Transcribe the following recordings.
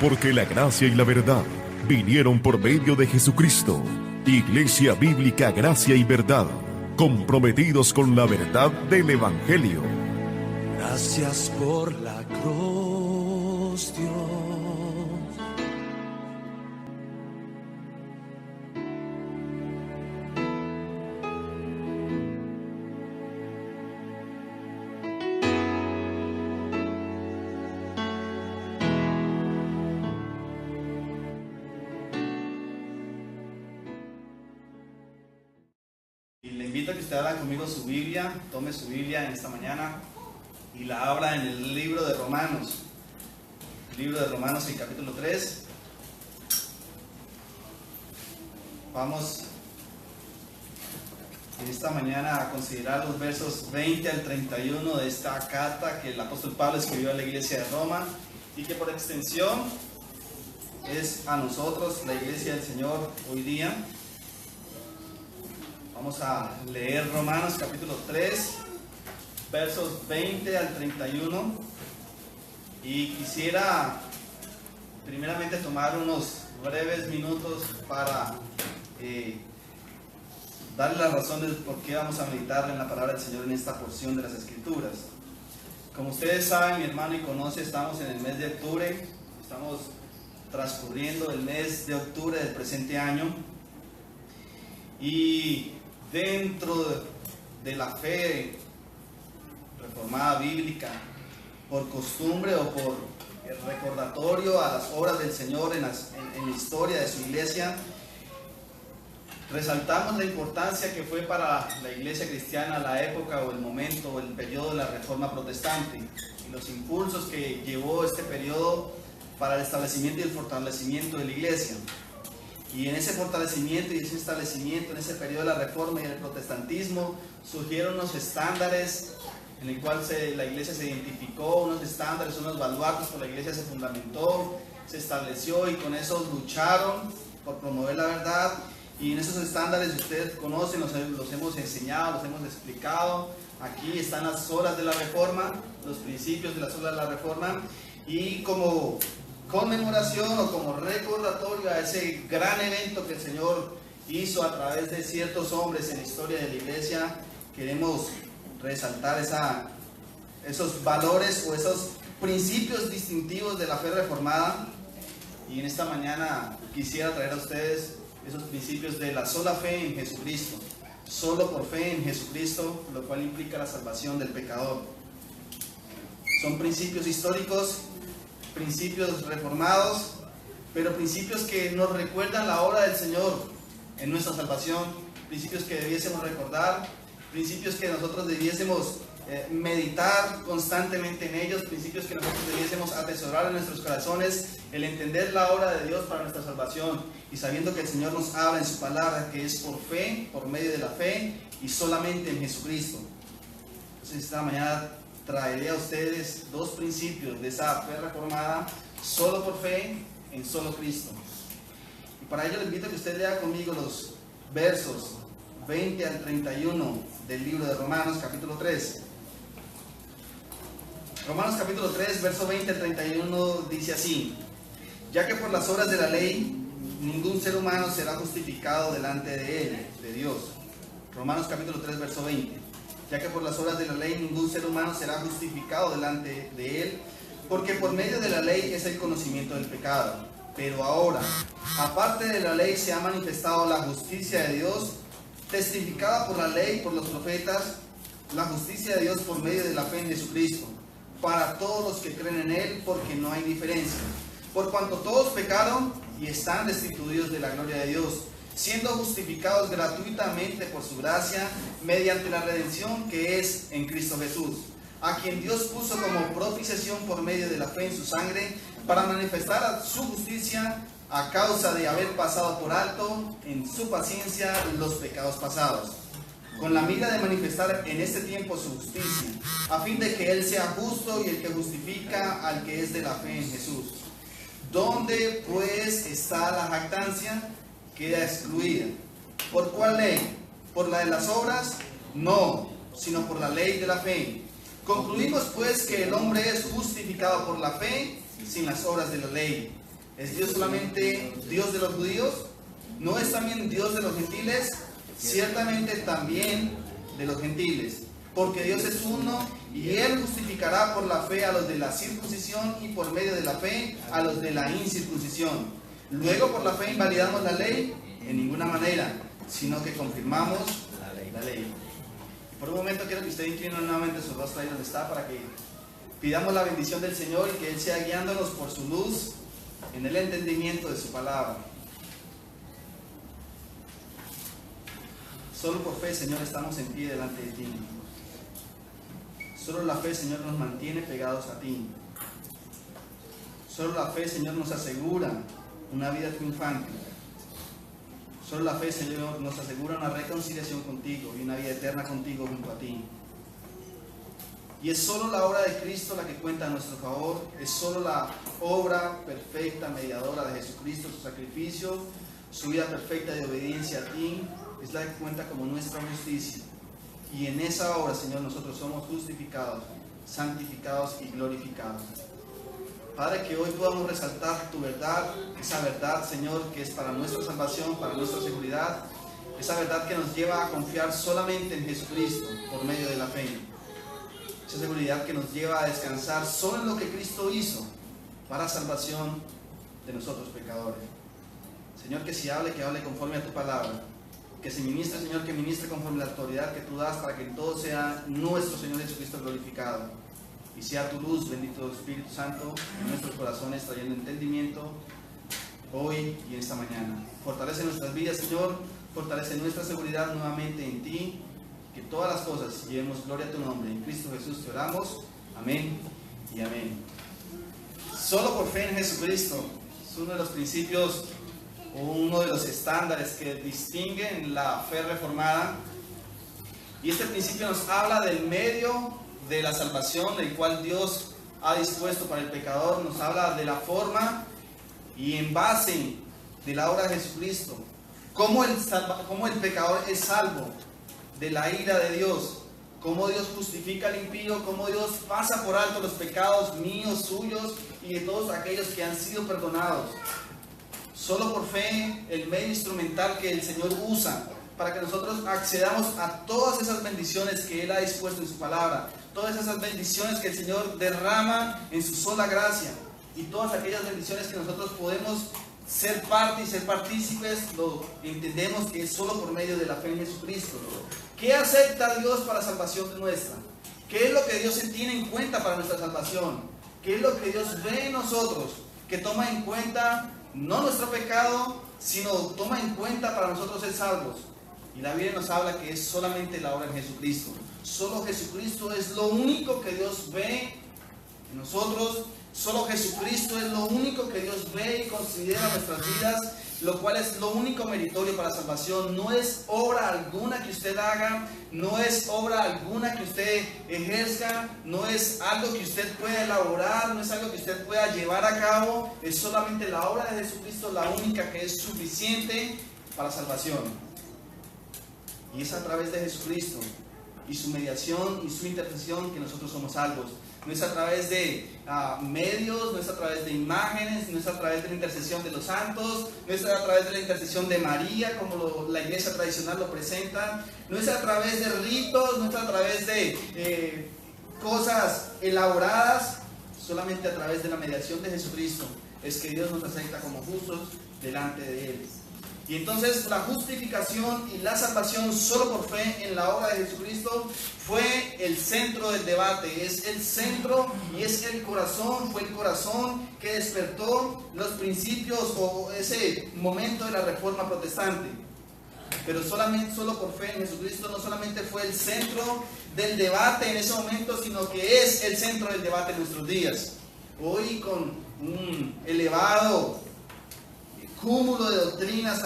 Porque la gracia y la verdad vinieron por medio de Jesucristo. Iglesia Bíblica Gracia y Verdad, comprometidos con la verdad del Evangelio. Gracias por la cruz, Dios. Y le invito a que usted abra conmigo su Biblia, tome su Biblia en esta mañana y la abra en el libro de Romanos. El libro de Romanos, el capítulo 3. Vamos en esta mañana a considerar los versos 20 al 31 de esta carta que el apóstol Pablo escribió a la iglesia de Roma y que por extensión es a nosotros, la iglesia del Señor, hoy día. Vamos a leer Romanos capítulo 3, versos 20 al 31. Y quisiera primeramente tomar unos breves minutos para darle las razones de por qué vamos a meditar en la palabra del Señor en esta porción de las Escrituras. Como ustedes saben, mi hermano, y conoce, estamos en el mes de octubre. Estamos transcurriendo el mes de octubre del presente año. Y dentro de la fe reformada bíblica, por costumbre o por el recordatorio a las obras del Señor en la historia de su iglesia, resaltamos la importancia que fue para la iglesia cristiana la época o el momento o el periodo de la Reforma Protestante y los impulsos que llevó este periodo para el establecimiento y el fortalecimiento de la iglesia. Y en ese fortalecimiento y ese establecimiento, en ese periodo de la Reforma y el protestantismo, surgieron unos estándares en el cual la iglesia se identificó, unos estándares, unos baluartes, por la iglesia se fundamentó, se estableció y con eso lucharon por promover la verdad. Y en esos estándares ustedes conocen, los hemos enseñado, los hemos explicado. Aquí están las solas de la Reforma, los principios de las solas de la Reforma, y como conmemoración o como recordatorio a ese gran evento que el Señor hizo a través de ciertos hombres en la historia de la iglesia, queremos resaltar esos valores o esos principios distintivos de la fe reformada. Y en esta mañana quisiera traer a ustedes esos principios de la sola fe en Jesucristo, solo por fe en Jesucristo, lo cual implica la salvación del pecador. Son principios históricos, principios reformados, pero principios que nos recuerdan la obra del Señor en nuestra salvación, principios que debiésemos recordar, principios que nosotros debiésemos meditar constantemente en ellos, principios que nosotros debiésemos atesorar en nuestros corazones, el entender la obra de Dios para nuestra salvación y sabiendo que el Señor nos habla en su palabra que es por fe, por medio de la fe y solamente en Jesucristo. Entonces esta mañana traeré a ustedes dos principios de esa fe reformada, solo por fe en solo Cristo. Y para ello les invito a que usted lea conmigo los versos 20 al 31 del libro de Romanos capítulo 3. Romanos capítulo 3, verso 20 al 31 dice así: ya que por las obras de la ley ningún ser humano será justificado delante de él, de Dios. Romanos capítulo 3, verso 20. Ya que por las obras de la ley ningún ser humano será justificado delante de él, porque por medio de la ley es el conocimiento del pecado. Pero ahora, aparte de la ley, se ha manifestado la justicia de Dios, testificada por la ley, por los profetas, la justicia de Dios por medio de la fe en Jesucristo, para todos los que creen en Él, porque no hay diferencia. Por cuanto todos pecaron y están destituidos de la gloria de Dios, siendo justificados gratuitamente por su gracia, mediante la redención que es en Cristo Jesús, a quien Dios puso como propiciación por medio de la fe en su sangre, para manifestar su justicia a causa de haber pasado por alto en su paciencia los pecados pasados, con la mira de manifestar en este tiempo su justicia, a fin de que Él sea justo y el que justifica al que es de la fe en Jesús. ¿Dónde pues está la jactancia? Queda excluida. ¿Por cuál ley? ¿Por la de las obras? No, sino por la ley de la fe. Concluimos pues que el hombre es justificado por la fe sin las obras de la ley. ¿Es Dios solamente Dios de los judíos? ¿No es también Dios de los gentiles? Ciertamente también de los gentiles, porque Dios es uno y Él justificará por la fe a los de la circuncisión y por medio de la fe a los de la incircuncisión. Luego por la fe invalidamos la ley en ninguna manera, sino que confirmamos la ley. Por un momento quiero que usted incline nuevamente su rostro ahí donde está para que pidamos la bendición del Señor y que Él sea guiándonos por su luz en el entendimiento de su palabra. Solo por fe, Señor, estamos en pie delante de ti. Solo la fe, Señor, nos mantiene pegados a ti. Solo la fe, Señor, nos asegura una vida triunfante. Solo la fe, Señor, nos asegura una reconciliación contigo y una vida eterna contigo junto a ti. Y es solo la obra de Cristo la que cuenta a nuestro favor. Es solo la obra perfecta, mediadora de Jesucristo, su sacrificio, su vida perfecta de obediencia a ti, es la que cuenta como nuestra justicia. Y en esa obra, Señor, nosotros somos justificados, santificados y glorificados. Padre, que hoy podamos resaltar tu verdad, esa verdad, Señor, que es para nuestra salvación, para nuestra seguridad, esa verdad que nos lleva a confiar solamente en Jesucristo por medio de la fe. Esa seguridad que nos lleva a descansar solo en lo que Cristo hizo para salvación de nosotros pecadores. Señor, que si hable, que hable conforme a tu palabra. Que se ministre, Señor, que ministre conforme a la autoridad que tú das para que todo sea nuestro Señor Jesucristo glorificado. Y sea tu luz, bendito Espíritu Santo, en nuestros corazones, trayendo entendimiento hoy y en esta mañana. Fortalece nuestras vidas, Señor, fortalece nuestra seguridad nuevamente en ti, que todas las cosas llevemos gloria a tu nombre. En Cristo Jesús te oramos. Amén y amén. Solo por fe en Jesucristo es uno de los principios, uno de los estándares que distinguen la fe reformada. Y este principio nos habla del medio de la salvación, el cual Dios ha dispuesto para el pecador. Nos habla de la forma y en base de la obra de Jesucristo, cómo el pecador es salvo de la ira de Dios, cómo Dios justifica al impío, cómo Dios pasa por alto los pecados míos, suyos y de todos aquellos que han sido perdonados. Solo por fe, el medio instrumental que el Señor usa para que nosotros accedamos a todas esas bendiciones que Él ha dispuesto en su palabra, todas esas bendiciones que el Señor derrama en su sola gracia, y todas aquellas bendiciones que nosotros podemos ser parte y ser partícipes, lo entendemos que es solo por medio de la fe en Jesucristo. ¿Qué acepta Dios para la salvación nuestra? ¿Qué es lo que Dios tiene en cuenta para nuestra salvación? ¿Qué es lo que Dios ve en nosotros? Que toma en cuenta no nuestro pecado, sino toma en cuenta para nosotros ser salvos. Y la Biblia nos habla que es solamente la obra en Jesucristo. Solo Jesucristo es lo único que Dios ve en nosotros. Solo Jesucristo es lo único que Dios ve y considera en nuestras vidas, lo cual es lo único meritorio para la salvación. No es obra alguna que usted haga, no es obra alguna que usted ejerza, no es algo que usted pueda elaborar, no es algo que usted pueda llevar a cabo. Es solamente la obra de Jesucristo la única que es suficiente para la salvación. Y es a través de Jesucristo y su mediación y su intercesión que nosotros somos salvos. No es a través de medios, no es a través de imágenes, no es a través de la intercesión de los santos, no es a través de la intercesión de María, como la iglesia tradicional lo presenta, no es a través de ritos, no es a través de cosas elaboradas, solamente a través de la mediación de Jesucristo es que Dios nos acepta como justos delante de Él. Y entonces la justificación y la salvación solo por fe en la obra de Jesucristo fue el centro del debate, es el centro y es el corazón, fue el corazón que despertó los principios o ese momento de la Reforma Protestante. Pero solo por fe en Jesucristo no solamente fue el centro del debate en ese momento, sino que es el centro del debate en nuestros días. Hoy con un elevado cúmulo de doctrinas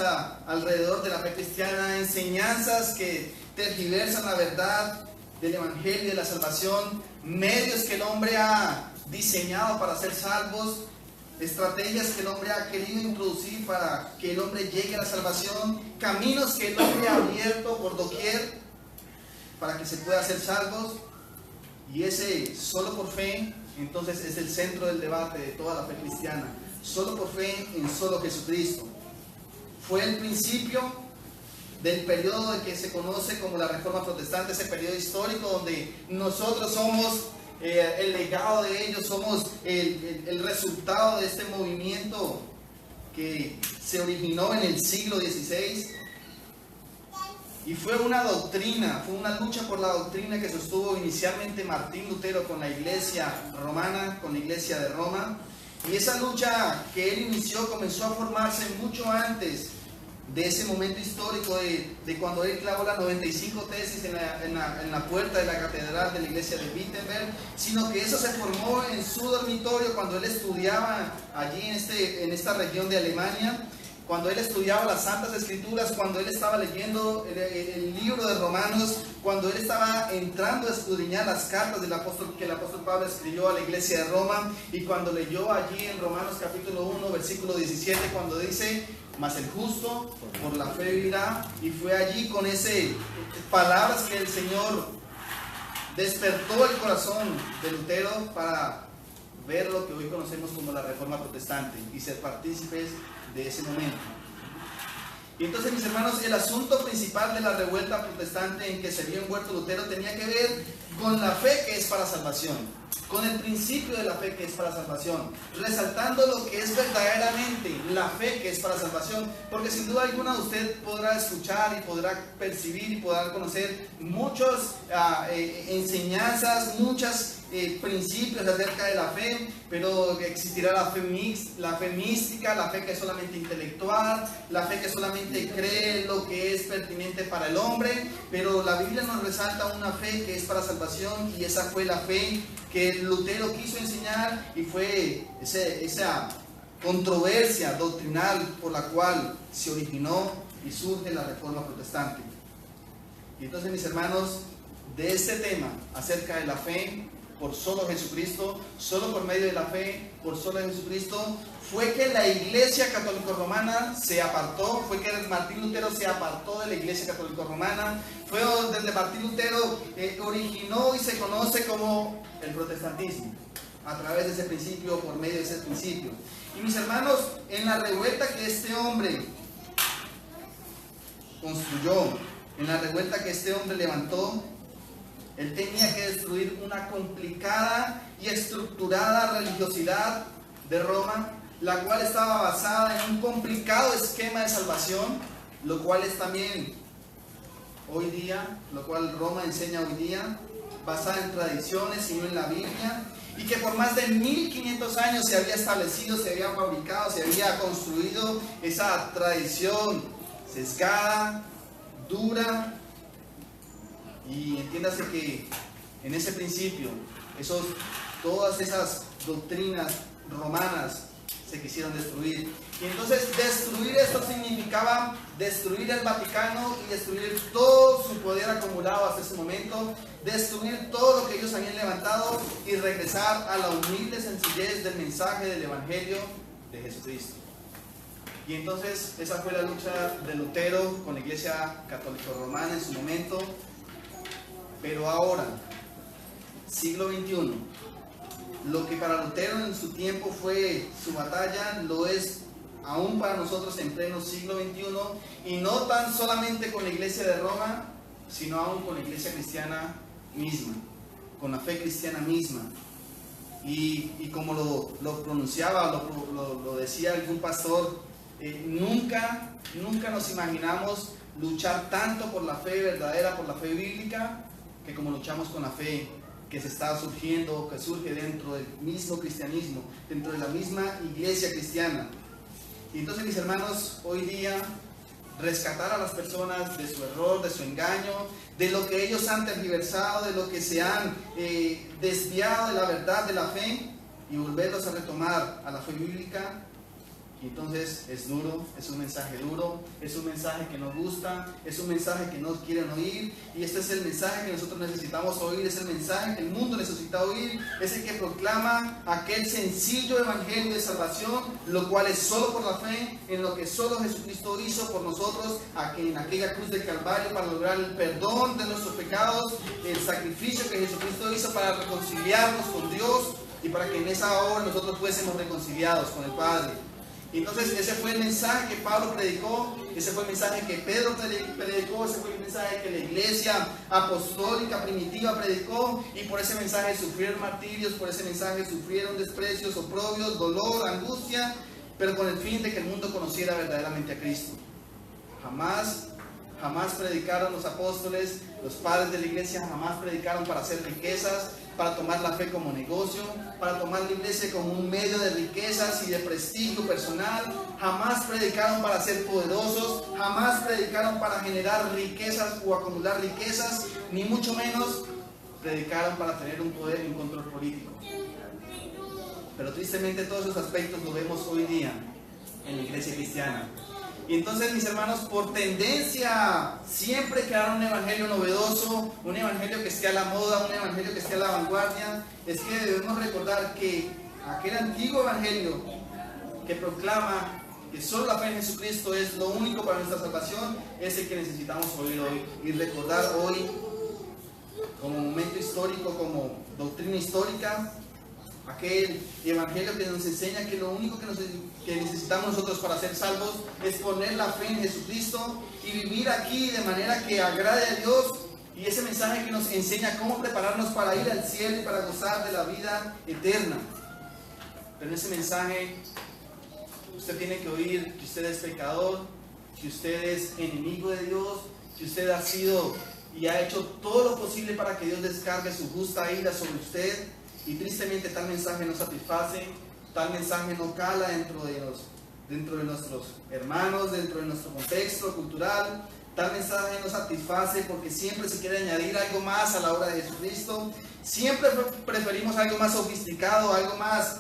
alrededor de la fe cristiana, enseñanzas que tergiversan la verdad del Evangelio y de la salvación, medios que el hombre ha diseñado para ser salvos, estrategias que el hombre ha querido introducir para que el hombre llegue a la salvación, caminos que el hombre ha abierto por doquier para que se pueda ser salvos. Y ese solo por fe, entonces es el centro del debate de toda la fe cristiana. Solo por fe en solo Jesucristo. Fue el principio del periodo que se conoce como la Reforma Protestante, ese periodo histórico donde nosotros somos el legado de ellos, somos el resultado de este movimiento que se originó en el siglo XVI. Y fue una doctrina, fue una lucha por la doctrina que sostuvo inicialmente Martín Lutero con la iglesia romana, con la iglesia de Roma. Y esa lucha que él inició comenzó a formarse mucho antes de ese momento histórico de cuando él clavó las 95 tesis en la puerta de la catedral de la iglesia de Wittenberg, sino que eso se formó en su dormitorio cuando él estudiaba allí en esta región de Alemania, cuando él estudiaba las Santas Escrituras, cuando él estaba leyendo el libro de Romanos, cuando él estaba entrando a escudriñar las cartas que el apóstol Pablo escribió a la iglesia de Roma, y cuando leyó allí en Romanos capítulo 1, versículo 17, cuando dice: mas el justo por la fe vivirá. Y fue allí con esas palabras que el Señor despertó el corazón de Lutero para ver lo que hoy conocemos como la Reforma Protestante y ser partícipes de ese momento. Y entonces, mis hermanos, el asunto principal de la revuelta protestante en que se vio envuelto Lutero tenía que ver con la fe que es para salvación, con el principio de la fe que es para salvación, resaltando lo que es verdaderamente la fe que es para salvación, porque sin duda alguna usted podrá escuchar y podrá percibir y podrá conocer muchas enseñanzas, muchos principios acerca de la fe, pero existirá la fe mística, la fe que es solamente intelectual, la fe que solamente cree lo que es pertinente para el hombre, pero la Biblia nos resalta una fe que es para salvación, y esa fue la fe que Lutero quiso enseñar, y fue esa controversia doctrinal por la cual se originó y surge la Reforma Protestante. Y entonces, mis hermanos, de este tema acerca de la fe por solo Jesucristo, solo por medio de la fe por solo Jesucristo, fue que la Iglesia Católica Romana se apartó, fue que Martín Lutero se apartó de la Iglesia Católica Romana, fue donde Martín Lutero originó y se conoce como el protestantismo, a través de ese principio, por medio de ese principio. Y mis hermanos, en la revuelta que este hombre construyó, en la revuelta que este hombre levantó, él tenía que destruir una complicada y estructurada religiosidad de Roma, la cual estaba basada en un complicado esquema de salvación, lo cual es también hoy día, lo cual Roma enseña hoy día, basada en tradiciones y no en la Biblia, y que por más de 1500 años se había establecido, se había fabricado, se había construido esa tradición sesgada, dura. Y entiéndase que en ese principio, todas esas doctrinas romanas se quisieron destruir. Y entonces destruir esto significaba destruir el Vaticano y destruir todo su poder acumulado hasta ese momento, destruir todo lo que ellos habían levantado y regresar a la humilde sencillez del mensaje del Evangelio de Jesucristo. Y entonces esa fue la lucha de Lutero con la Iglesia Católica Romana en su momento. Pero ahora, siglo XXI, lo que para Lutero en su tiempo fue su batalla, lo es aún para nosotros en pleno siglo XXI, y no tan solamente con la Iglesia de Roma, sino aún con la Iglesia cristiana misma, con la fe cristiana misma. Y como lo pronunciaba, lo decía algún pastor, nunca nos imaginamos luchar tanto por la fe verdadera, por la fe bíblica, que como luchamos con la fe que se está surgiendo, que surge dentro del mismo cristianismo, dentro de la misma iglesia cristiana. Y entonces, mis hermanos, hoy día rescatar a las personas de su error, de su engaño, de lo que ellos han tergiversado, de lo que se han desviado de la verdad de la fe, y volverlos a retomar a la fe bíblica, Y entonces es duro, es un mensaje duro, es un mensaje que nos gusta, es un mensaje que no quieren oír, y este es el mensaje que nosotros necesitamos oír, es el mensaje que el mundo necesita oír, es el que proclama aquel sencillo evangelio de salvación, lo cual es solo por la fe, en lo que solo Jesucristo hizo por nosotros, en aquella cruz de Calvario, para lograr el perdón de nuestros pecados, el sacrificio que Jesucristo hizo para reconciliarnos con Dios, y para que en esa obra nosotros fuésemos reconciliados con el Padre. Y entonces ese fue el mensaje que Pablo predicó, ese fue el mensaje que Pedro predicó, ese fue el mensaje que la iglesia apostólica primitiva predicó, y por ese mensaje sufrieron martirios, por ese mensaje sufrieron desprecios, oprobios, dolor, angustia, pero con el fin de que el mundo conociera verdaderamente a Cristo. Jamás predicaron los apóstoles, los padres de la iglesia jamás predicaron para hacer riquezas, para tomar la fe como negocio, para tomar la iglesia como un medio de riquezas y de prestigio personal. Jamás predicaron para ser poderosos, jamás predicaron para generar riquezas o acumular riquezas, ni mucho menos predicaron para tener un poder y un control político. Pero tristemente todos esos aspectos los vemos hoy día en la iglesia cristiana. Y entonces, mis hermanos, por tendencia siempre crear un evangelio novedoso, un evangelio que esté a la moda, un evangelio que esté a la vanguardia, es que debemos recordar que aquel antiguo evangelio que proclama que solo la fe en Jesucristo es lo único para nuestra salvación, es el que necesitamos oír hoy y recordar hoy como momento histórico, como doctrina histórica, aquel evangelio que nos enseña que lo único que necesitamos nosotros para ser salvos es poner la fe en Jesucristo y vivir aquí de manera que agrade a Dios, y ese mensaje que nos enseña cómo prepararnos para ir al cielo y para gozar de la vida eterna. Pero en ese mensaje usted tiene que oír que usted es pecador, que usted es enemigo de Dios, que usted ha sido y ha hecho todo lo posible para que Dios descargue su justa ira sobre usted. Y tristemente tal mensaje no satisface, tal mensaje no cala dentro de nuestros hermanos, dentro de nuestro contexto cultural. Tal mensaje no satisface porque siempre se quiere añadir algo más a la obra de Jesucristo. Siempre preferimos algo más sofisticado, algo más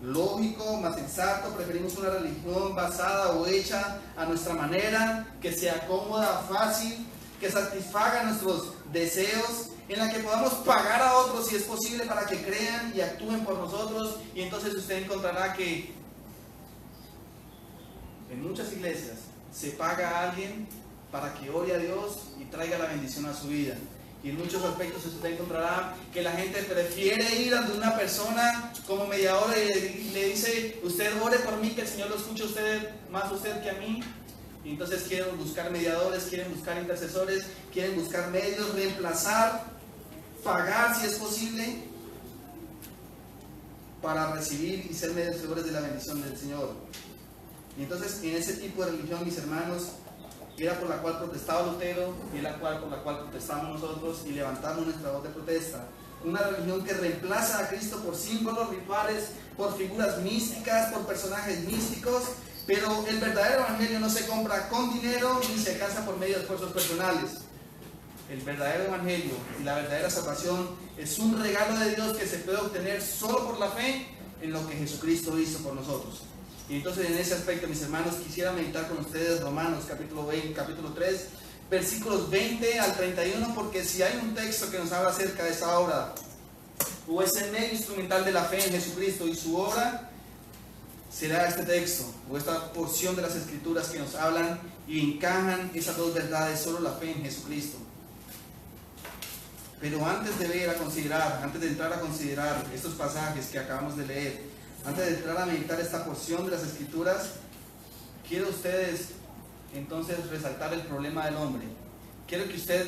lógico, más sensato. Preferimos una religión basada o hecha a nuestra manera, que sea cómoda, fácil, que satisfaga nuestros deseos, en la que podamos pagar a otros si es posible para que crean y actúen por nosotros. Y entonces usted encontrará que en muchas iglesias se paga a alguien para que ore a Dios y traiga la bendición a su vida. Y en muchos aspectos usted encontrará que la gente prefiere ir ante una persona como mediadora y le dice: usted ore por mí, que el Señor lo escuche más a usted que a mí. Y entonces quieren buscar mediadores, quieren buscar intercesores, quieren buscar medios, reemplazar, pagar si es posible, para recibir y ser merecedores de la bendición del Señor. Y entonces en ese tipo de religión, mis hermanos, era por la cual protestaba Lutero y es por la cual protestamos nosotros y levantamos nuestra voz de protesta. Una religión que reemplaza a Cristo por símbolos rituales, por figuras místicas, por personajes místicos. Pero el verdadero evangelio no se compra con dinero ni se alcanza por medio de esfuerzos personales. El verdadero evangelio y la verdadera salvación es un regalo de Dios que se puede obtener solo por la fe en lo que Jesucristo hizo por nosotros. Y entonces en ese aspecto, mis hermanos, quisiera meditar con ustedes Romanos capítulo 3, versículos 20 al 31, porque si hay un texto que nos habla acerca de esa obra, o ese medio instrumental de la fe en Jesucristo y su obra, será este texto o esta porción de las Escrituras que nos hablan y encajan esas dos verdades, solo la fe en Jesucristo. Pero antes de entrar a considerar estos pasajes que acabamos de leer, antes de entrar a meditar esta porción de las Escrituras, quiero ustedes entonces resaltar el problema del hombre. Quiero que usted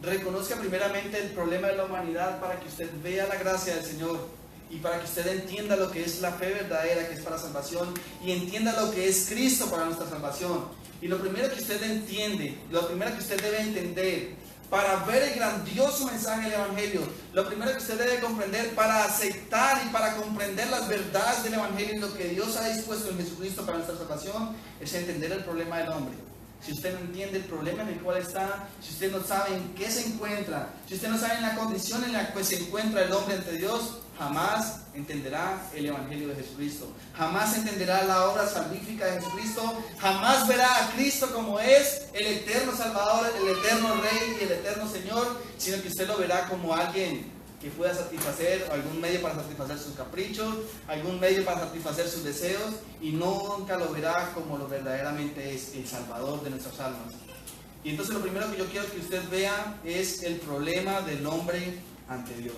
reconozca primeramente el problema de la humanidad para que usted vea la gracia del Señor. Y para que usted entienda lo que es la fe verdadera, que es para salvación, y entienda lo que es Cristo para nuestra salvación. Y lo primero que usted entiende, lo primero que usted debe entender para ver el grandioso mensaje del Evangelio, lo primero que usted debe comprender para aceptar y para comprender las verdades del Evangelio y lo que Dios ha dispuesto en Jesucristo para nuestra salvación, es entender el problema del hombre. Si usted no entiende el problema en el cual está, si usted no sabe en qué se encuentra, si usted no sabe en la condición en la que se encuentra el hombre ante Dios, jamás entenderá el Evangelio de Jesucristo, jamás entenderá la obra salvífica de Jesucristo, jamás verá a Cristo como es el eterno Salvador, el eterno Rey y el eterno Señor, sino que usted lo verá como alguien que pueda satisfacer, algún medio para satisfacer sus caprichos, algún medio para satisfacer sus deseos, y nunca lo verá como lo verdaderamente es, el Salvador de nuestras almas. Y entonces lo primero que yo quiero que usted vea es el problema del hombre ante Dios.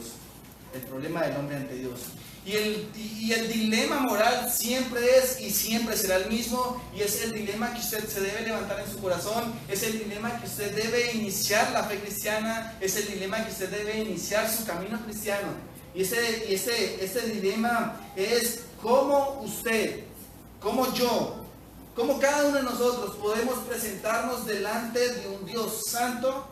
El problema del hombre ante Dios. Y el dilema moral siempre es y siempre será el mismo, y es el dilema que usted se debe levantar en su corazón, es el dilema que usted debe iniciar la fe cristiana, es el dilema que usted debe iniciar su camino cristiano. Y ese dilema es cómo usted, cómo yo, cómo cada uno de nosotros podemos presentarnos delante de un Dios santo.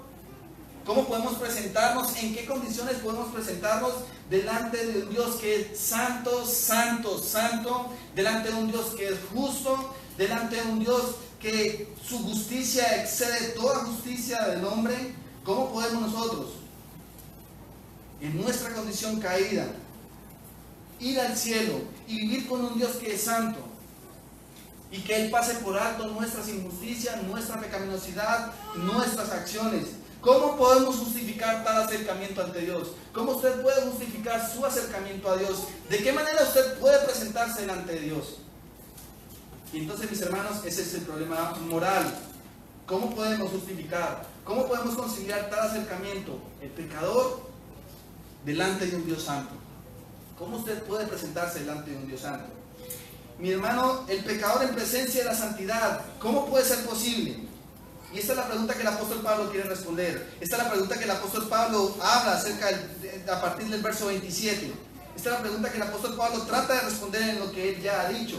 ¿Cómo podemos presentarnos? ¿En qué condiciones podemos presentarnos delante de un Dios que es santo, santo, santo? Delante de un Dios que es justo, delante de un Dios que su justicia excede toda justicia del hombre. ¿Cómo podemos nosotros, en nuestra condición caída, ir al cielo y vivir con un Dios que es santo? Y que Él pase por alto nuestras injusticias, nuestra pecaminosidad, nuestras acciones. ¿Cómo podemos justificar tal acercamiento ante Dios? ¿Cómo usted puede justificar su acercamiento a Dios? ¿De qué manera usted puede presentarse delante de Dios? Y entonces, mis hermanos, ese es el problema moral. ¿Cómo podemos justificar? ¿Cómo podemos conciliar tal acercamiento? El pecador delante de un Dios santo. ¿Cómo usted puede presentarse delante de un Dios santo? Mi hermano, el pecador en presencia de la santidad, ¿cómo puede ser posible? Y esta es la pregunta que el apóstol Pablo quiere responder. Esta es la pregunta que el apóstol Pablo habla a partir del verso 27. Esta es la pregunta que el apóstol Pablo trata de responder en lo que él ya ha dicho.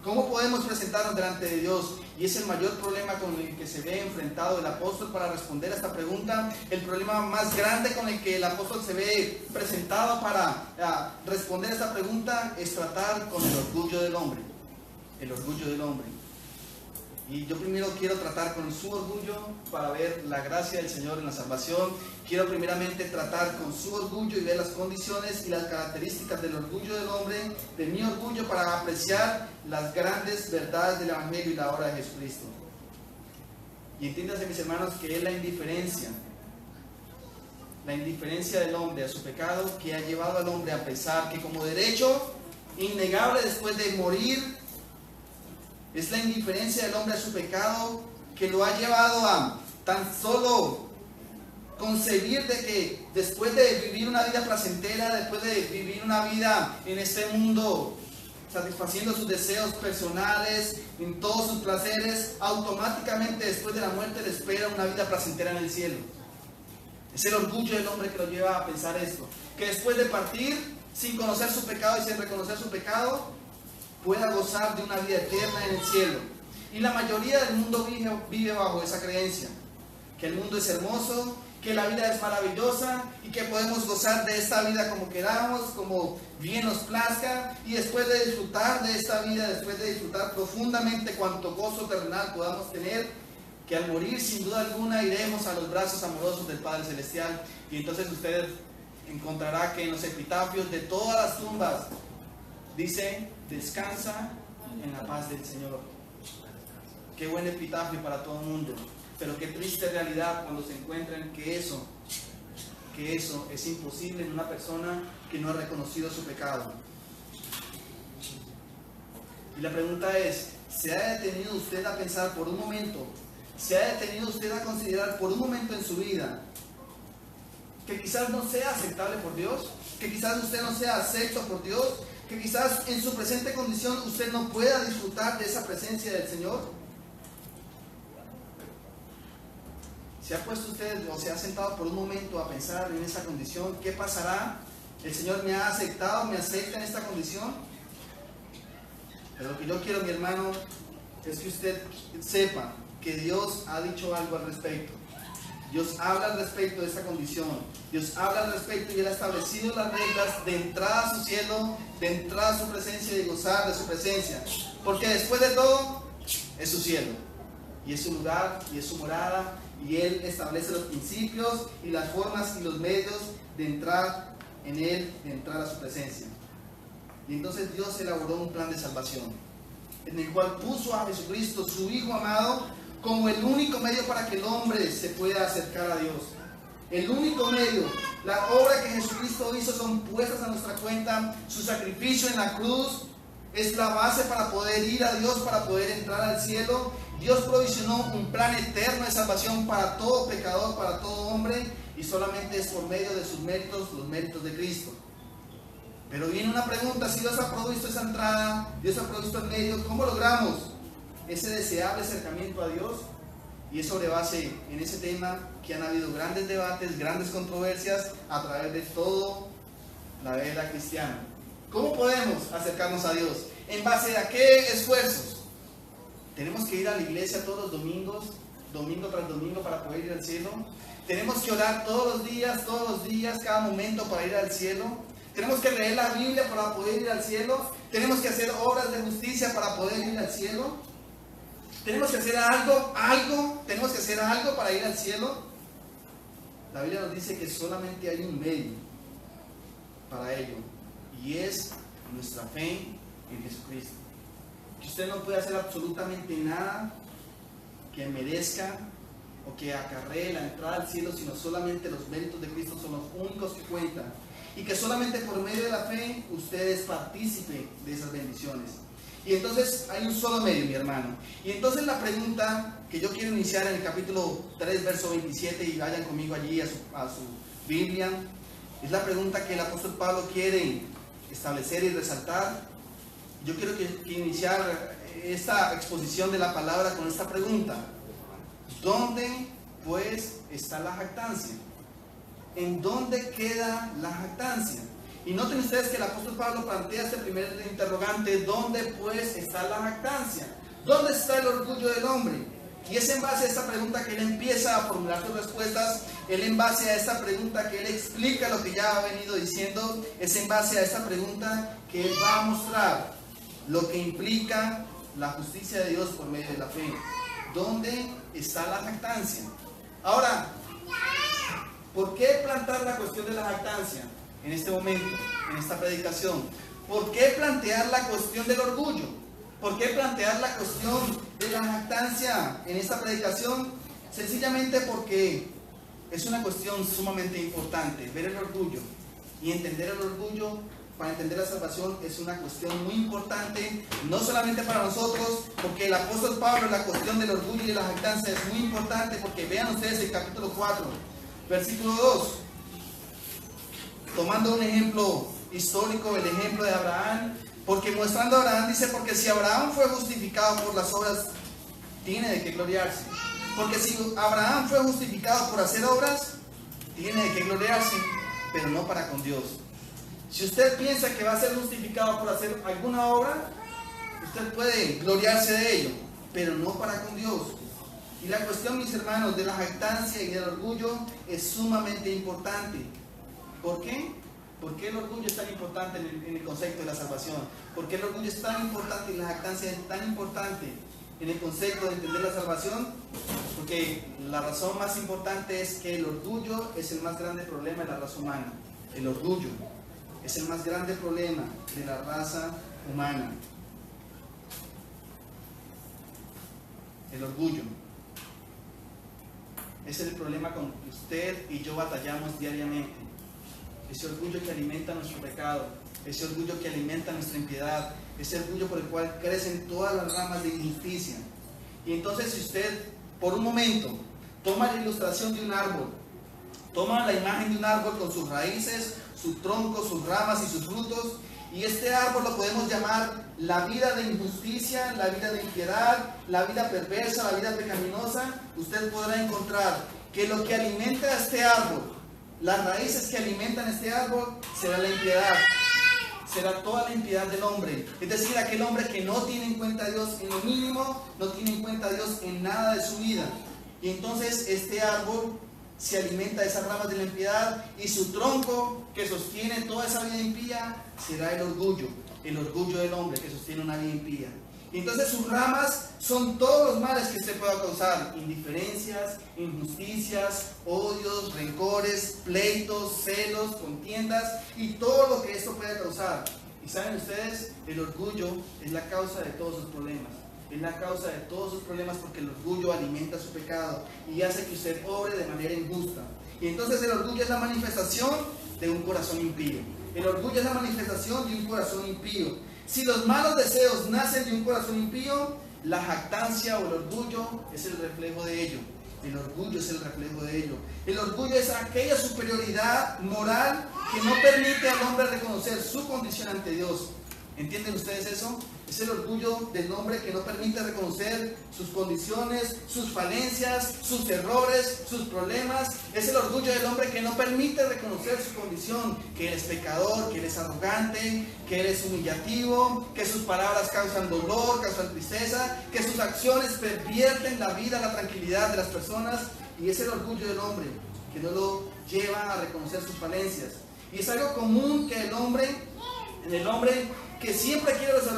¿Cómo podemos presentarnos delante de Dios? Y es el mayor problema con el que se ve enfrentado el apóstol para responder a esta pregunta. El problema más grande con el que el apóstol se ve presentado para responder a esta pregunta es tratar con el orgullo del hombre. El orgullo del hombre. Y yo primero quiero tratar con su orgullo para ver la gracia del Señor en la salvación. Quiero primeramente tratar con su orgullo y ver las condiciones y las características del orgullo del hombre, de mi orgullo, para apreciar las grandes verdades del Evangelio y la obra de Jesucristo. Y entiéndase, mis hermanos, que es la indiferencia del hombre a su pecado que ha llevado al hombre a pensar que como derecho innegable después de morir, es la indiferencia del hombre a su pecado que lo ha llevado a tan solo concebir de que después de vivir una vida placentera, después de vivir una vida en este mundo satisfaciendo sus deseos personales, en todos sus placeres, automáticamente después de la muerte le espera una vida placentera en el cielo. Es el orgullo del hombre que lo lleva a pensar esto, que después de partir sin conocer su pecado y sin reconocer su pecado, pueda gozar de una vida eterna en el cielo. Y la mayoría del mundo vive bajo esa creencia, que el mundo es hermoso, que la vida es maravillosa y que podemos gozar de esta vida como queramos, como bien nos plazca, y después de disfrutar de esta vida, después de disfrutar profundamente cuanto gozo terrenal podamos tener, que al morir sin duda alguna iremos a los brazos amorosos del Padre Celestial. Y entonces usted encontrará que en los epitafios de todas las tumbas dice: descansa en la paz del Señor. Qué buen epitafio para todo el mundo, pero qué triste realidad cuando se encuentran que eso es imposible en una persona que no ha reconocido su pecado. Y la pregunta es: ¿se ha detenido usted a pensar por un momento? ¿Se ha detenido usted a considerar por un momento en su vida que quizás no sea aceptable por Dios? ¿Que quizás usted no sea acepto por Dios? ¿Que quizás en su presente condición usted no pueda disfrutar de esa presencia del Señor? ¿Se ha puesto usted o se ha sentado por un momento a pensar en esa condición? ¿Qué pasará? ¿El Señor me ha aceptado, me acepta en esta condición? Pero lo que yo quiero, mi hermano, es que usted sepa que Dios ha dicho algo al respecto. Dios habla al respecto de esta condición. Dios habla al respecto y Él ha establecido las reglas de entrada a su cielo, de entrada a su presencia y de gozar de su presencia. Porque después de todo, es su cielo. Y es su lugar, y es su morada. Y Él establece los principios y las formas y los medios de entrar en Él de entrar a su presencia. Y entonces Dios elaboró un plan de salvación, en el cual puso a Jesucristo, su Hijo amado, como el único medio para que el hombre se pueda acercar a Dios. El único medio. La obra que Jesucristo hizo son puestas a nuestra cuenta. Su sacrificio en la cruz es la base para poder ir a Dios, para poder entrar al cielo. Dios provisionó un plan eterno de salvación para todo pecador, para todo hombre, y solamente es por medio de sus méritos, los méritos de Cristo. Pero viene una pregunta: si Dios ha provisto esa entrada, Dios ha provisto el medio, ¿cómo logramos ese deseable acercamiento a Dios? Y es sobre base en ese tema que han habido grandes debates, grandes controversias a través de toda la era cristiana. ¿Cómo podemos acercarnos a Dios? ¿En base a qué esfuerzos? ¿Tenemos que ir a la iglesia todos los domingos, domingo tras domingo, para poder ir al cielo? ¿Tenemos que orar todos los días, cada momento, para ir al cielo? ¿Tenemos que leer la Biblia para poder ir al cielo? ¿Tenemos que hacer obras de justicia para poder ir al cielo? ¿Tenemos que hacer tenemos que hacer algo para ir al cielo? La Biblia nos dice que solamente hay un medio para ello, y es nuestra fe en Jesucristo. Que usted no puede hacer absolutamente nada que merezca o que acarree la entrada al cielo, sino solamente los méritos de Cristo son los únicos que cuentan, y que solamente por medio de la fe usted es partícipe de esas bendiciones. Y entonces hay un solo medio, mi hermano. Y entonces la pregunta que yo quiero iniciar en el capítulo 3, verso 27, y vayan conmigo allí a su Biblia, es la pregunta que el apóstol Pablo quiere establecer y resaltar. Yo quiero iniciar esta exposición de la palabra con esta pregunta: ¿dónde pues está la jactancia? ¿En dónde queda la jactancia? Y noten ustedes que el apóstol Pablo plantea este primer interrogante: ¿dónde pues está la jactancia? ¿Dónde está el orgullo del hombre? Y es en base a esta pregunta que él empieza a formular sus respuestas. Él, en base a esta pregunta que él explica lo que ya ha venido diciendo, es en base a esta pregunta que él va a mostrar lo que implica la justicia de Dios por medio de la fe. ¿Dónde está la jactancia? Ahora, ¿por qué plantar la cuestión de la jactancia en este momento, en esta predicación? ¿Por qué plantear la cuestión del orgullo? ¿Por qué plantear la cuestión de la jactancia en esta predicación? Sencillamente porque es una cuestión sumamente importante. Ver el orgullo y entender el orgullo para entender la salvación es una cuestión muy importante, no solamente para nosotros, porque el apóstol Pablo, la cuestión del orgullo y de la jactancia es muy importante, porque vean ustedes el capítulo 4, versículo 2, tomando un ejemplo histórico, el ejemplo de Abraham, porque mostrando a Abraham, dice: porque si Abraham fue justificado por las obras, tiene de qué gloriarse. Porque si Abraham fue justificado por hacer obras, tiene de qué gloriarse, pero no para con Dios. Si usted piensa que va a ser justificado por hacer alguna obra, usted puede gloriarse de ello, pero no para con Dios. Y la cuestión, mis hermanos, de la jactancia y del orgullo es sumamente importante. ¿Por qué? ¿Por qué el orgullo es tan importante en el concepto de la salvación? ¿Por qué el orgullo es tan importante y la jactancia es tan importante en el concepto de entender la salvación? Porque la razón más importante es que el orgullo es el más grande problema de la raza humana. El orgullo es el más grande problema de la raza humana. El orgullo es el problema con que usted y yo batallamos diariamente. Ese orgullo que alimenta nuestro pecado, ese orgullo que alimenta nuestra impiedad, ese orgullo por el cual crecen todas las ramas de injusticia. Y entonces, si usted por un momento toma la ilustración de un árbol, toma la imagen de un árbol con sus raíces, su tronco, sus ramas y sus frutos, y este árbol lo podemos llamar la vida de injusticia, la vida de impiedad, la vida perversa, la vida pecaminosa, usted podrá encontrar que lo que alimenta a este árbol, las raíces que alimentan este árbol, será la impiedad, será toda la impiedad del hombre. Es decir, aquel hombre que no tiene en cuenta a Dios en lo mínimo, no tiene en cuenta a Dios en nada de su vida. Y entonces este árbol se alimenta de esas ramas de la impiedad, y su tronco que sostiene toda esa vida impía será el orgullo del hombre que sostiene una vida impía. Y entonces sus ramas son todos los males que usted pueda causar: indiferencias, injusticias, odios, rencores, pleitos, celos, contiendas y todo lo que esto pueda causar. Y saben ustedes, el orgullo es la causa de todos sus problemas. Es la causa de todos sus problemas, porque el orgullo alimenta su pecado y hace que usted obre de manera injusta. Y entonces el orgullo es la manifestación de un corazón impío. El orgullo es la manifestación de un corazón impío. Si los malos deseos nacen de un corazón impío, la jactancia o el orgullo es el reflejo de ello. El orgullo es el reflejo de ello. El orgullo es aquella superioridad moral que no permite al hombre reconocer su condición ante Dios. ¿Entienden ustedes eso? Es el orgullo del hombre que no permite reconocer sus condiciones, sus falencias, sus errores, sus problemas. Es el orgullo del hombre que no permite reconocer su condición, que él es pecador, que él es arrogante, que él es humillativo, que sus palabras causan dolor, causan tristeza, que sus acciones pervierten la vida, la tranquilidad de las personas. Y es el orgullo del hombre que no lo lleva a reconocer sus falencias. Y es algo común que en el hombre que siempre quiere ser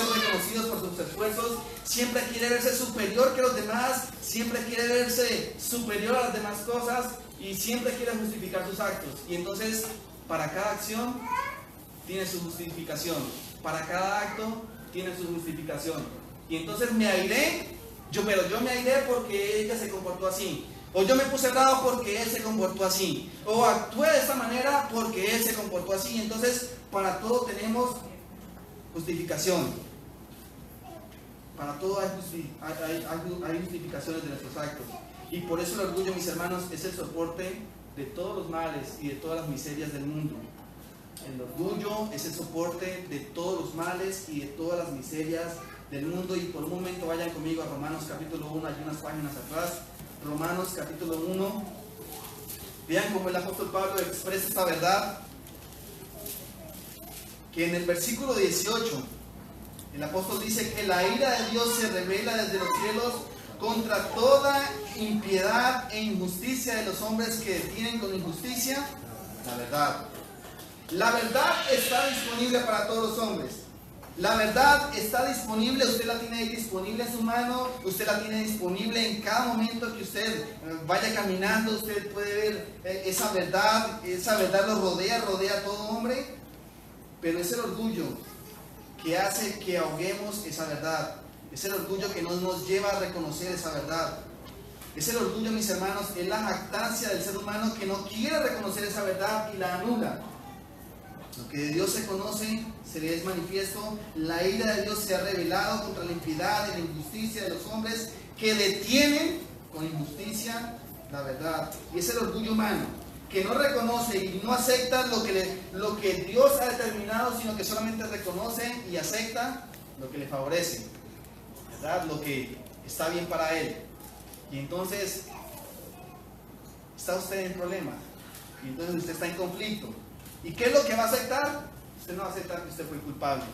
reconocido por sus esfuerzos, siempre quiere verse superior que los demás, siempre quiere verse superior a las demás cosas y siempre quiere justificar sus actos. Y entonces, para cada acción tiene su justificación, para cada acto tiene su justificación. Y entonces me airé, pero yo me airé porque ella se comportó así. O yo me puse bravo porque él se comportó así. O actué de esta manera porque él se comportó así. Entonces, para todo tenemos justificación. Para todo hay justificaciones de nuestros actos. Y por eso el orgullo, mis hermanos, es el soporte de todos los males y de todas las miserias del mundo. El orgullo es el soporte de todos los males y de todas las miserias del mundo. Y por un momento vayan conmigo a Romanos capítulo 1, hay unas páginas atrás. Romanos capítulo 1. Vean cómo el apóstol Pablo expresa esta verdad, que en el versículo 18 el apóstol dice que la ira de Dios se revela desde los cielos contra toda impiedad e injusticia de los hombres que detienen con injusticia la verdad. La verdad está disponible para todos los hombres. La verdad está disponible, usted la tiene disponible en su mano, usted la tiene disponible en cada momento que usted vaya caminando, usted puede ver esa verdad lo rodea a todo hombre, pero es el orgullo que hace que ahoguemos esa verdad, es el orgullo que no nos lleva a reconocer esa verdad. Es el orgullo, mis hermanos, es la jactancia del ser humano que no quiere reconocer esa verdad y la anula. Lo que de Dios se conoce se le es manifiesto. La ira de Dios se ha revelado contra la impiedad y la injusticia de los hombres que detienen con injusticia la verdad. Y es el orgullo humano que no reconoce y no acepta lo que Dios ha determinado, sino que solamente reconoce y acepta lo que le favorece, ¿verdad? Lo que está bien para él. Y entonces está usted en problema. Y entonces usted está en conflicto. ¿Y qué es lo que va a aceptar? Usted no va a aceptar que usted fue culpable.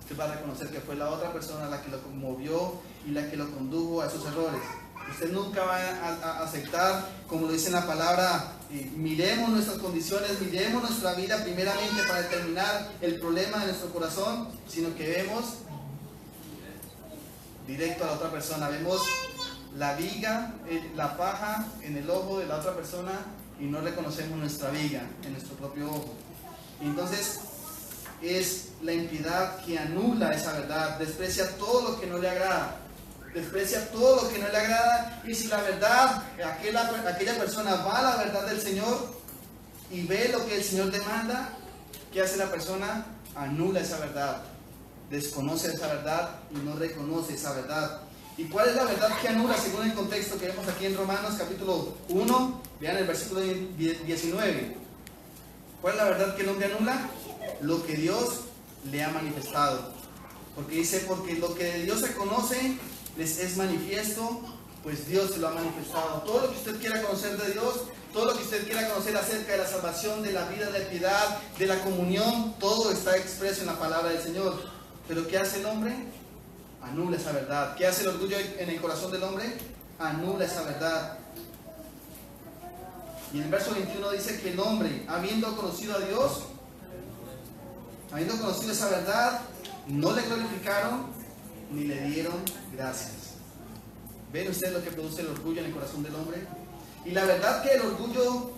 Usted va a reconocer que fue la otra persona la que lo conmovió y la que lo condujo a esos errores. Usted nunca va a aceptar, como lo dice en la palabra, miremos nuestras condiciones, miremos nuestra vida primeramente para determinar el problema de nuestro corazón, sino que vemos directo a la otra persona. Vemos la viga, la paja en el ojo de la otra persona y no reconocemos nuestra viga en nuestro propio ojo. Y entonces es la impiedad que anula esa verdad, desprecia todo lo que no le agrada. Desprecia todo lo que no le agrada. Y si la verdad, aquella persona va a la verdad del Señor y ve lo que el Señor demanda, ¿qué hace la persona? Anula esa verdad, desconoce esa verdad y no reconoce esa verdad. ¿Y cuál es la verdad que anula según el contexto que vemos aquí en Romanos capítulo 1? Vean el versículo 19. ¿Cuál es la verdad que el hombre anula? Lo que Dios le ha manifestado. Porque dice, porque lo que de Dios se conoce les es manifiesto, pues Dios se lo ha manifestado. Todo lo que usted quiera conocer de Dios, todo lo que usted quiera conocer acerca de la salvación, de la vida de piedad, de la comunión, todo está expreso en la palabra del Señor. Pero ¿qué hace el hombre? Anula esa verdad. ¿Qué hace el orgullo en el corazón del hombre? Anula esa verdad. Y en el verso 21 dice que el hombre, habiendo conocido a Dios, habiendo conocido esa verdad, no le glorificaron ni le dieron gracias. ¿Ven ustedes lo que produce el orgullo en el corazón del hombre? Y la verdad que el orgullo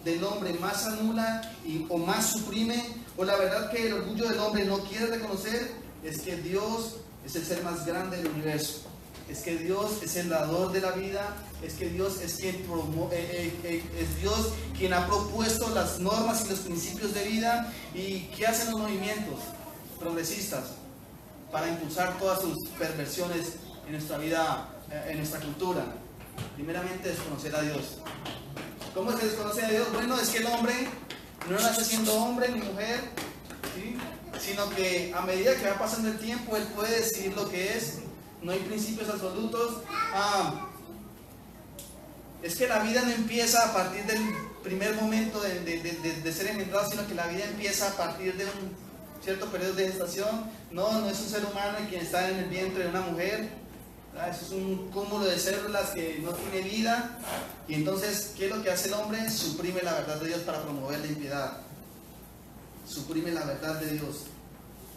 del hombre más anula o más suprime, o la verdad que el orgullo del hombre no quiere reconocer, es que Dios es el ser más grande del universo. Es que Dios es el dador de la vida, es que Dios es es Dios quien ha propuesto las normas y los principios de vida. ¿Y qué hacen los movimientos progresistas para impulsar todas sus perversiones en nuestra vida, en nuestra cultura? Primeramente, desconocer a Dios. ¿Cómo se desconoce a Dios? Bueno, es que el hombre no nace siendo hombre ni mujer, ¿sí? Sino que a medida que va pasando el tiempo, él puede decidir lo que es. No hay principios absolutos. Es que la vida no empieza a partir del primer momento de ser engendrado, sino que la vida empieza a partir de un cierto periodo de gestación. No es un ser humano el quien está en el vientre de una mujer. Eso es un cúmulo de células que no tiene vida. Y entonces, ¿qué es lo que hace el hombre? Suprime la verdad de Dios para promover la impiedad. Suprime la verdad de Dios.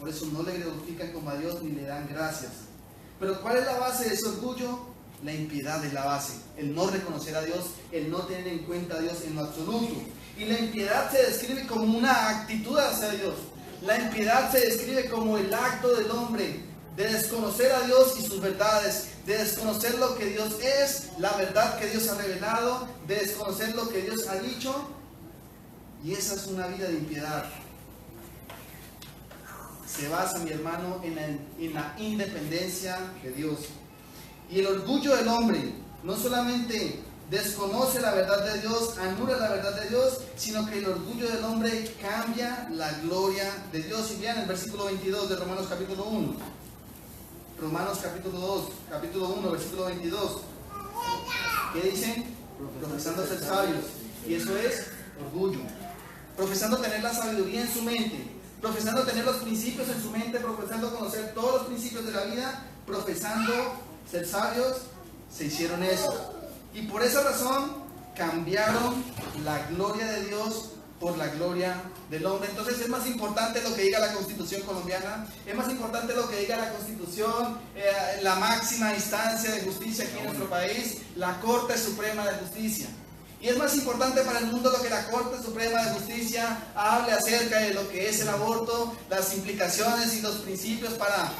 Por eso no le glorifican como a Dios ni le dan gracias. Pero ¿cuál es la base de ese orgullo? La impiedad es la base. El no reconocer a Dios, el no tener en cuenta a Dios en lo absoluto. Y la impiedad se describe como una actitud hacia Dios. La impiedad se describe como el acto del hombre de desconocer a Dios y sus verdades, de desconocer lo que Dios es, la verdad que Dios ha revelado, de desconocer lo que Dios ha dicho. Y esa es una vida de impiedad. Se basa, mi hermano, en la independencia de Dios. Y el orgullo del hombre no solamente desconoce la verdad de Dios, anula la verdad de Dios, sino que el orgullo del hombre cambia la gloria de Dios. Y vean el versículo 22 de Romanos capítulo 1. Romanos capítulo 1, versículo 22. ¿Qué dicen? Profesando ser sabios. Y eso es orgullo. Profesando tener la sabiduría en su mente, profesando tener los principios en su mente, profesando conocer todos los principios de la vida, profesando ser sabios, se hicieron eso. Y por esa razón cambiaron la gloria de Dios por la gloria del hombre. Entonces es más importante lo que diga la Constitución colombiana, es más importante lo que diga la Constitución, la máxima instancia de justicia aquí en nuestro país, la Corte Suprema de Justicia. Y es más importante para el mundo lo que la Corte Suprema de Justicia hable acerca de lo que es el aborto, las implicaciones y los principios para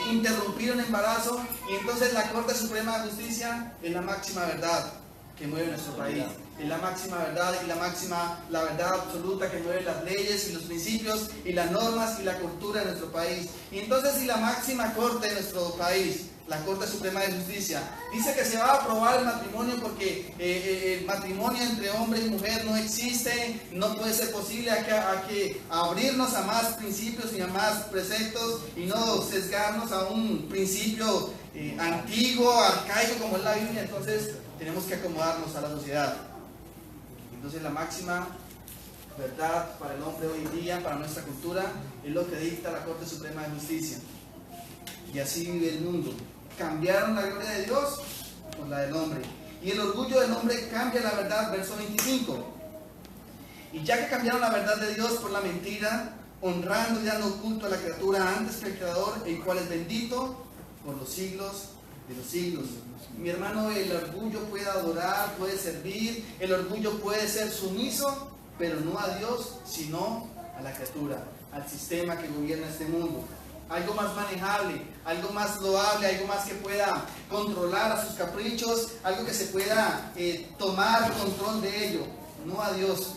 interrumpir un embarazo. Y entonces la Corte Suprema de Justicia es la máxima verdad que mueve nuestro país. Es la máxima verdad y la verdad absoluta que mueve las leyes y los principios y las normas y la cultura de nuestro país. Y entonces, si la máxima corte de nuestro país, la Corte Suprema de Justicia, dice que se va a aprobar el matrimonio porque el matrimonio entre hombre y mujer no existe, no puede ser posible, hay que abrirnos a más principios y a más preceptos y no sesgarnos a un principio antiguo, arcaico como es la Biblia. Entonces tenemos que acomodarnos a la sociedad. Entonces la máxima verdad para el hombre hoy en día, para nuestra cultura, es lo que dicta la Corte Suprema de Justicia. Y así vive el mundo. Cambiaron la gloria de Dios por la del hombre. Y el orgullo del hombre cambia la verdad, verso 25. Y ya que cambiaron la verdad de Dios por la mentira, honrando y dando culto a la criatura antes que al Creador, el cual es bendito por los siglos de los siglos. Mi hermano, el orgullo puede adorar, puede servir, el orgullo puede ser sumiso, pero no a Dios, sino a la criatura, al sistema que gobierna este mundo. Algo más manejable, algo más loable, algo más que pueda controlar a sus caprichos, algo que se pueda tomar control de ello, no a Dios,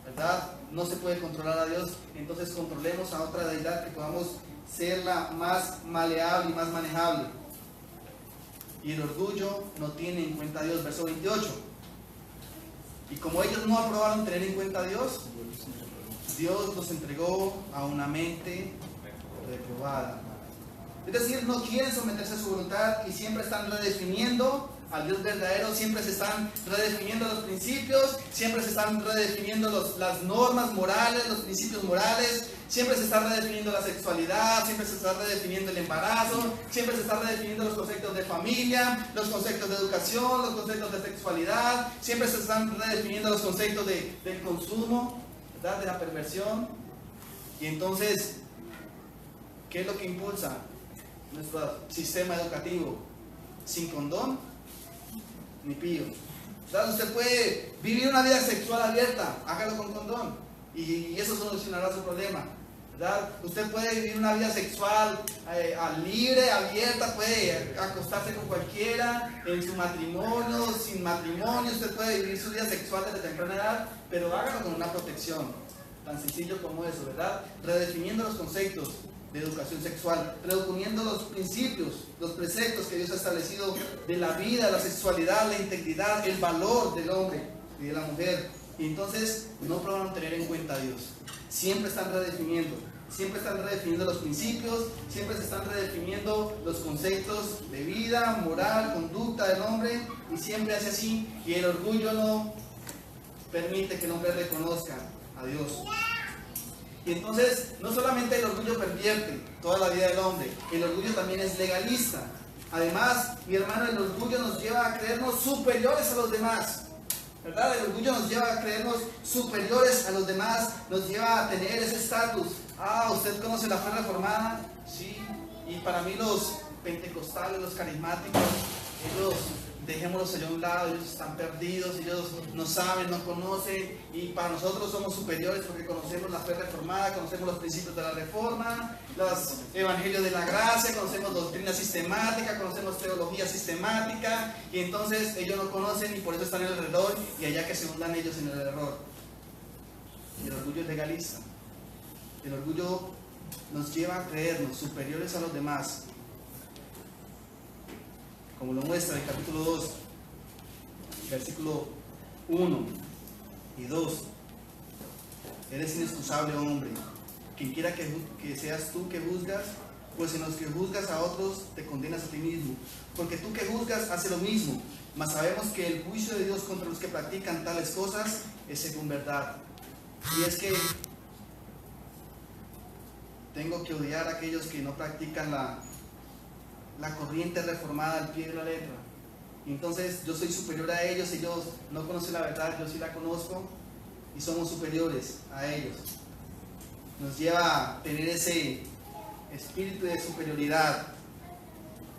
¿verdad? No se puede controlar a Dios, entonces controlemos a otra deidad que podamos serla más maleable y más manejable. Y el orgullo no tiene en cuenta a Dios, verso 28. Y como ellos no aprobaron tener en cuenta a Dios, Dios los entregó a una mente reprobada. Es decir, no quieren someterse a su voluntad y siempre están redefiniendo al Dios verdadero, siempre se están redefiniendo los principios, siempre se están redefiniendo las normas morales, los principios morales, siempre se está redefiniendo la sexualidad, siempre se está redefiniendo el embarazo, siempre se está redefiniendo los conceptos de familia, los conceptos de educación, los conceptos de sexualidad, siempre se están redefiniendo los conceptos del consumo, ¿verdad? De la perversión. Y entonces, ¿qué es lo que impulsa nuestro sistema educativo? Sin condón, ni pío. ¿Sabes? Usted puede vivir una vida sexual abierta, hágalo con condón, y eso solucionará su problema, ¿verdad? Usted puede vivir una vida sexual libre, abierta, puede acostarse con cualquiera, en su matrimonio, sin matrimonio, usted puede vivir su vida sexual desde temprana edad, pero hágalo con una protección, tan sencillo como eso, ¿verdad? Redefiniendo los conceptos de educación sexual, redefiniendo los principios, los preceptos que Dios ha establecido de la vida, la sexualidad, la integridad, el valor del hombre y de la mujer. Y entonces no probaron tener en cuenta a Dios. Siempre están redefiniendo los principios, siempre se están redefiniendo los conceptos de vida, moral, conducta del hombre, y siempre hace así, y el orgullo no permite que el hombre reconozca a Dios. Y entonces, no solamente el orgullo pervierte toda la vida del hombre, el orgullo también es legalista. Además, mi hermano, el orgullo nos lleva a creernos superiores a los demás, ¿verdad? El orgullo nos lleva a creernos superiores a los demás, nos lleva a tener ese estatus. ¿Usted conoce la fe reformada? Sí. Y para mí los pentecostales, los carismáticos, ellos, dejémoslos allá a un lado, ellos están perdidos, ellos no saben, no conocen, y para nosotros somos superiores porque conocemos la fe reformada, conocemos los principios de la reforma, los evangelios de la gracia, conocemos doctrina sistemática, conocemos teología sistemática, y entonces ellos no conocen y por eso están en el error, y allá que se hundan ellos en el error. Y el orgullo es legalista. El orgullo nos lleva a creernos superiores a los demás, como lo muestra el capítulo 2, versículo 1 y 2. Eres inexcusable, hombre. Quien quiera que seas tú que juzgas, pues en los que juzgas a otros te condenas a ti mismo. Porque tú que juzgas haces lo mismo, mas sabemos que el juicio de Dios contra los que practican tales cosas es según verdad. Y es que tengo que odiar a aquellos que no practican la corriente reformada al pie de la letra. Y entonces yo soy superior a ellos no conocen la verdad, yo sí la conozco, y somos superiores a ellos. Nos lleva a tener ese espíritu de superioridad,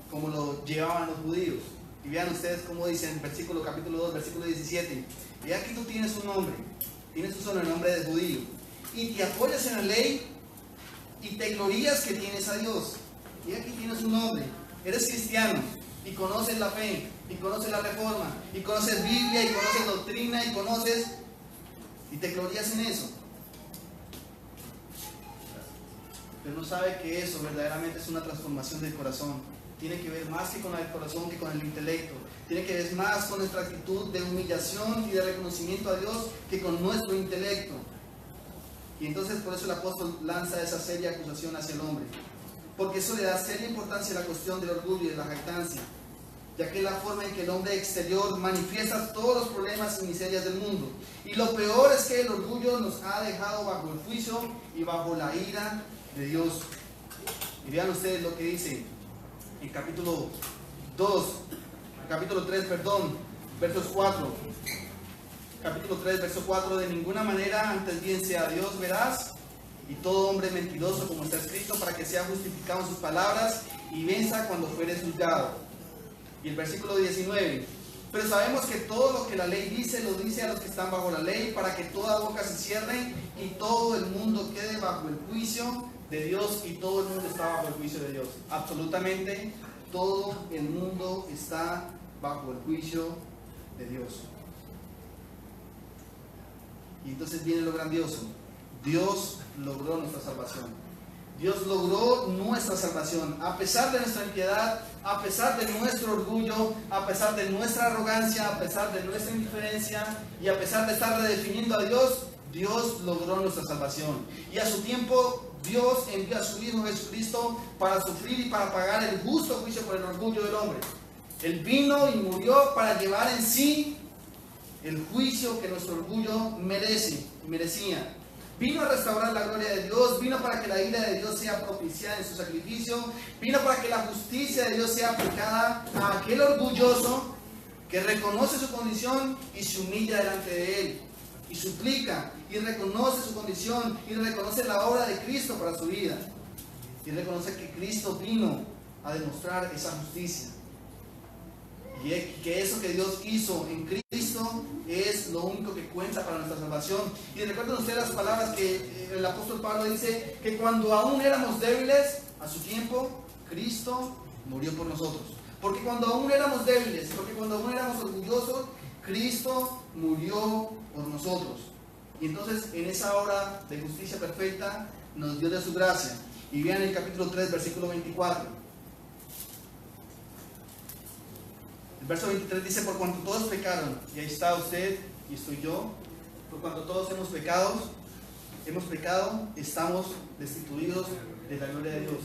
como lo llevaban los judíos. Y vean ustedes cómo dice en capítulo 2, versículo 17. Y aquí tú tienes un nombre, tienes un sobrenombre de judío, y te apoyas en la ley, y te glorías que tienes a Dios. Y aquí tienes un nombre, eres cristiano, y conoces la fe, y conoces la reforma, y conoces Biblia, y conoces doctrina, y te glorías en eso. Pero no sabe que eso verdaderamente es una transformación del corazón. Tiene que ver más que con el corazón que con el intelecto. Tiene que ver más con nuestra actitud de humillación y de reconocimiento a Dios que con nuestro intelecto. Y entonces por eso el apóstol lanza esa seria acusación hacia el hombre. Porque eso le da seria importancia a la cuestión del orgullo y de la jactancia, ya que es la forma en que el hombre exterior manifiesta todos los problemas y miserias del mundo. Y lo peor es que el orgullo nos ha dejado bajo el juicio y bajo la ira de Dios. Y vean ustedes lo que dice en capítulo 3, versos 4. Capítulo 3, verso 4: de ninguna manera, antes bien sea Dios veraz, y todo hombre mentiroso, como está escrito, para que sea justificado en sus palabras y venza cuando fuere juzgado. Y el versículo 19: pero sabemos que todo lo que la ley dice, lo dice a los que están bajo la ley, para que toda boca se cierre y todo el mundo quede bajo el juicio de Dios. Y todo el mundo está bajo el juicio de Dios. Absolutamente todo el mundo está bajo el juicio de Dios. Y entonces viene lo grandioso. Dios logró nuestra salvación. Dios logró nuestra salvación. A pesar de nuestra impiedad, a pesar de nuestro orgullo, a pesar de nuestra arrogancia, a pesar de nuestra indiferencia y a pesar de estar redefiniendo a Dios, Dios logró nuestra salvación. Y a su tiempo, Dios envió a su Hijo Jesucristo para sufrir y para pagar el justo juicio por el orgullo del hombre. Él vino y murió para llevar en sí el juicio que nuestro orgullo merecía. Vino a restaurar la gloria de Dios, vino para que la ira de Dios sea propiciada en su sacrificio, vino para que la justicia de Dios sea aplicada a aquel orgulloso que reconoce su condición y se humilla delante de Él, y suplica y reconoce su condición y reconoce la obra de Cristo para su vida. Y reconoce que Cristo vino a demostrar esa justicia. Y que eso que Dios hizo en Cristo es lo único que cuenta para nuestra salvación. Y recuerden ustedes las palabras que el apóstol Pablo dice, que cuando aún éramos débiles, a su tiempo, Cristo murió por nosotros. Porque cuando aún éramos débiles, porque cuando aún éramos orgullosos, Cristo murió por nosotros. Y entonces en esa obra de justicia perfecta nos dio de su gracia. Y vean el capítulo 3, versículo 24. El verso 23 dice, por cuanto todos pecaron, y ahí está usted y estoy yo, por cuanto todos hemos pecado, estamos destituidos de la gloria de Dios.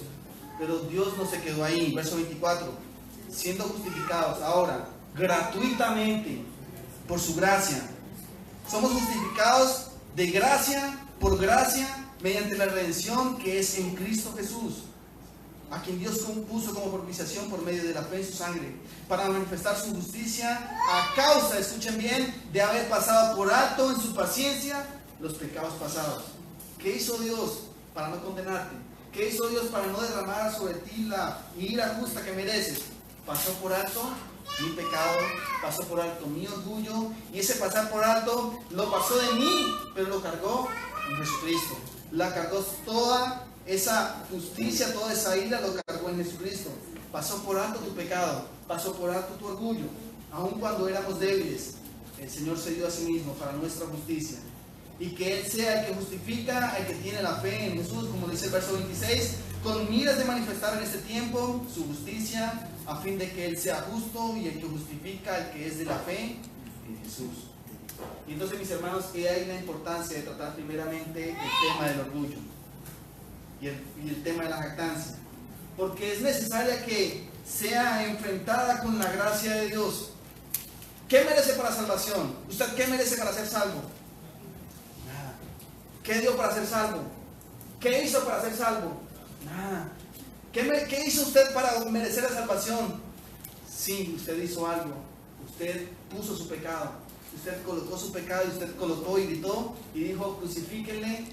Pero Dios no se quedó ahí. Verso 24, siendo justificados ahora gratuitamente por su gracia. Somos justificados de gracia por gracia mediante la redención que es en Cristo Jesús, a quien Dios compuso como propiciación por medio de la fe en su sangre, para manifestar su justicia a causa, escuchen bien, de haber pasado por alto en su paciencia los pecados pasados. ¿Qué hizo Dios para no condenarte? ¿Qué hizo Dios para no derramar sobre ti la ira justa que mereces? Pasó por alto mi pecado, pasó por alto mi orgullo, y ese pasar por alto lo pasó de mí, pero lo cargó en Jesucristo. La cargó toda esa justicia, toda esa ira, lo cargó en Jesucristo. Pasó por alto tu pecado, pasó por alto tu orgullo. Aun cuando éramos débiles, el Señor se dio a sí mismo para nuestra justicia. Y que Él sea el que justifica, el que tiene la fe en Jesús, como dice el verso 26, con miras de manifestar en este tiempo su justicia, a fin de que Él sea justo y el que justifica, el que es de la fe en Jesús. Y entonces, mis hermanos, que hay la importancia de tratar primeramente el tema del orgullo y el tema de la jactancia, porque es necesaria que sea enfrentada con la gracia de Dios. ¿Qué merece para salvación? ¿Usted qué merece para ser salvo? Nada. ¿Qué dio para ser salvo? ¿Qué hizo para ser salvo? Nada. ¿Qué hizo usted para merecer la salvación? Sí, usted hizo algo. Usted puso su pecado. Usted colocó su pecado y usted colocó y gritó y dijo, crucifíquenle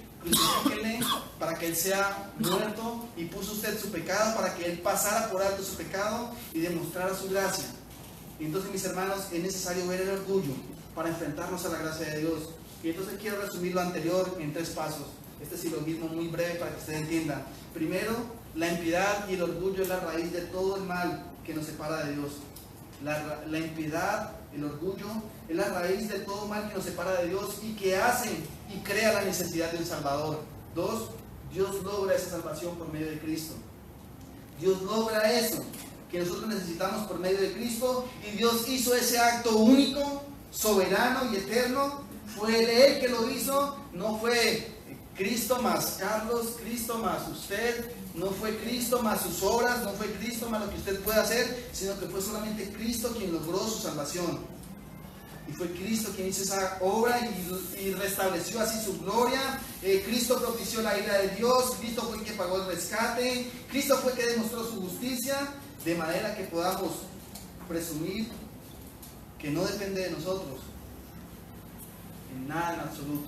para que Él sea muerto, y puso usted su pecado para que Él pasara por alto su pecado y demostrara su gracia. Y entonces, mis hermanos, es necesario ver el orgullo para enfrentarnos a la gracia de Dios. Y entonces quiero resumir lo anterior en 3 pasos. Este silogismo muy breve para que usted entienda. Primero, la impiedad y el orgullo es la raíz de todo el mal que nos separa de Dios. La impiedad, el orgullo, es la raíz de todo mal que nos separa de Dios y que hace y crea la necesidad de un Salvador. 2, Dios logra esa salvación por medio de Cristo. Dios logra eso que nosotros necesitamos por medio de Cristo, y Dios hizo ese acto único, soberano y eterno. Fue Él que lo hizo, no fue Cristo más Carlos, Cristo más usted, no fue Cristo más sus obras, no fue Cristo más lo que usted puede hacer, sino que fue solamente Cristo quien logró su salvación. Y fue Cristo quien hizo esa obra y restableció así su gloria. Cristo propició la ira de Dios, Cristo fue el que pagó el rescate, Cristo fue el que demostró su justicia, de manera que podamos presumir que no depende de nosotros, en nada en absoluto.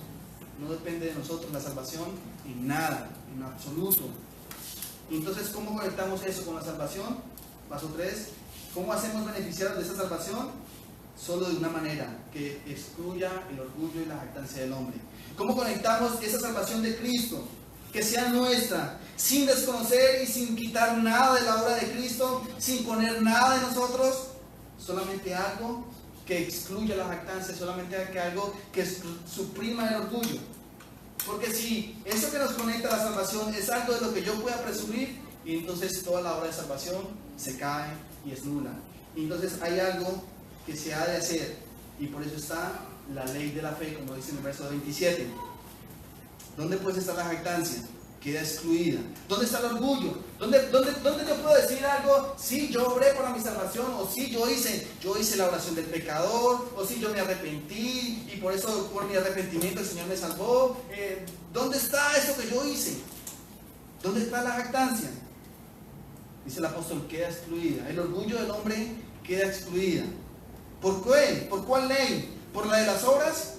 No depende de nosotros la salvación, en nada, en absoluto. Y entonces, ¿cómo conectamos eso con la salvación? Paso 3, ¿cómo hacemos beneficiar de esa salvación? Solo de una manera, que excluya el orgullo y la jactancia del hombre. ¿Cómo conectamos esa salvación de Cristo? Que sea nuestra, sin desconocer y sin quitar nada de la obra de Cristo, sin poner nada de nosotros, solamente algo que excluya la jactancia, solamente algo que suprima el orgullo. Porque si eso que nos conecta a la salvación es algo de lo que yo pueda presumir, y entonces toda la obra de salvación se cae y es nula. Y entonces hay algo que se ha de hacer, y por eso está la ley de la fe, como dice en el verso 27. ¿Dónde pues está la jactancia? Queda excluida. ¿Dónde está el orgullo? ¿Dónde yo puedo decir algo? Sí, yo obré para mi salvación, o sí, yo hice la oración del pecador, o sí, yo me arrepentí y por eso, por mi arrepentimiento, el Señor me salvó. ¿Dónde está eso que yo hice? ¿Dónde está la jactancia? Dice el apóstol, queda excluida. El orgullo del hombre queda excluida. ¿Por qué? ¿Por cuál ley? ¿Por la de las obras?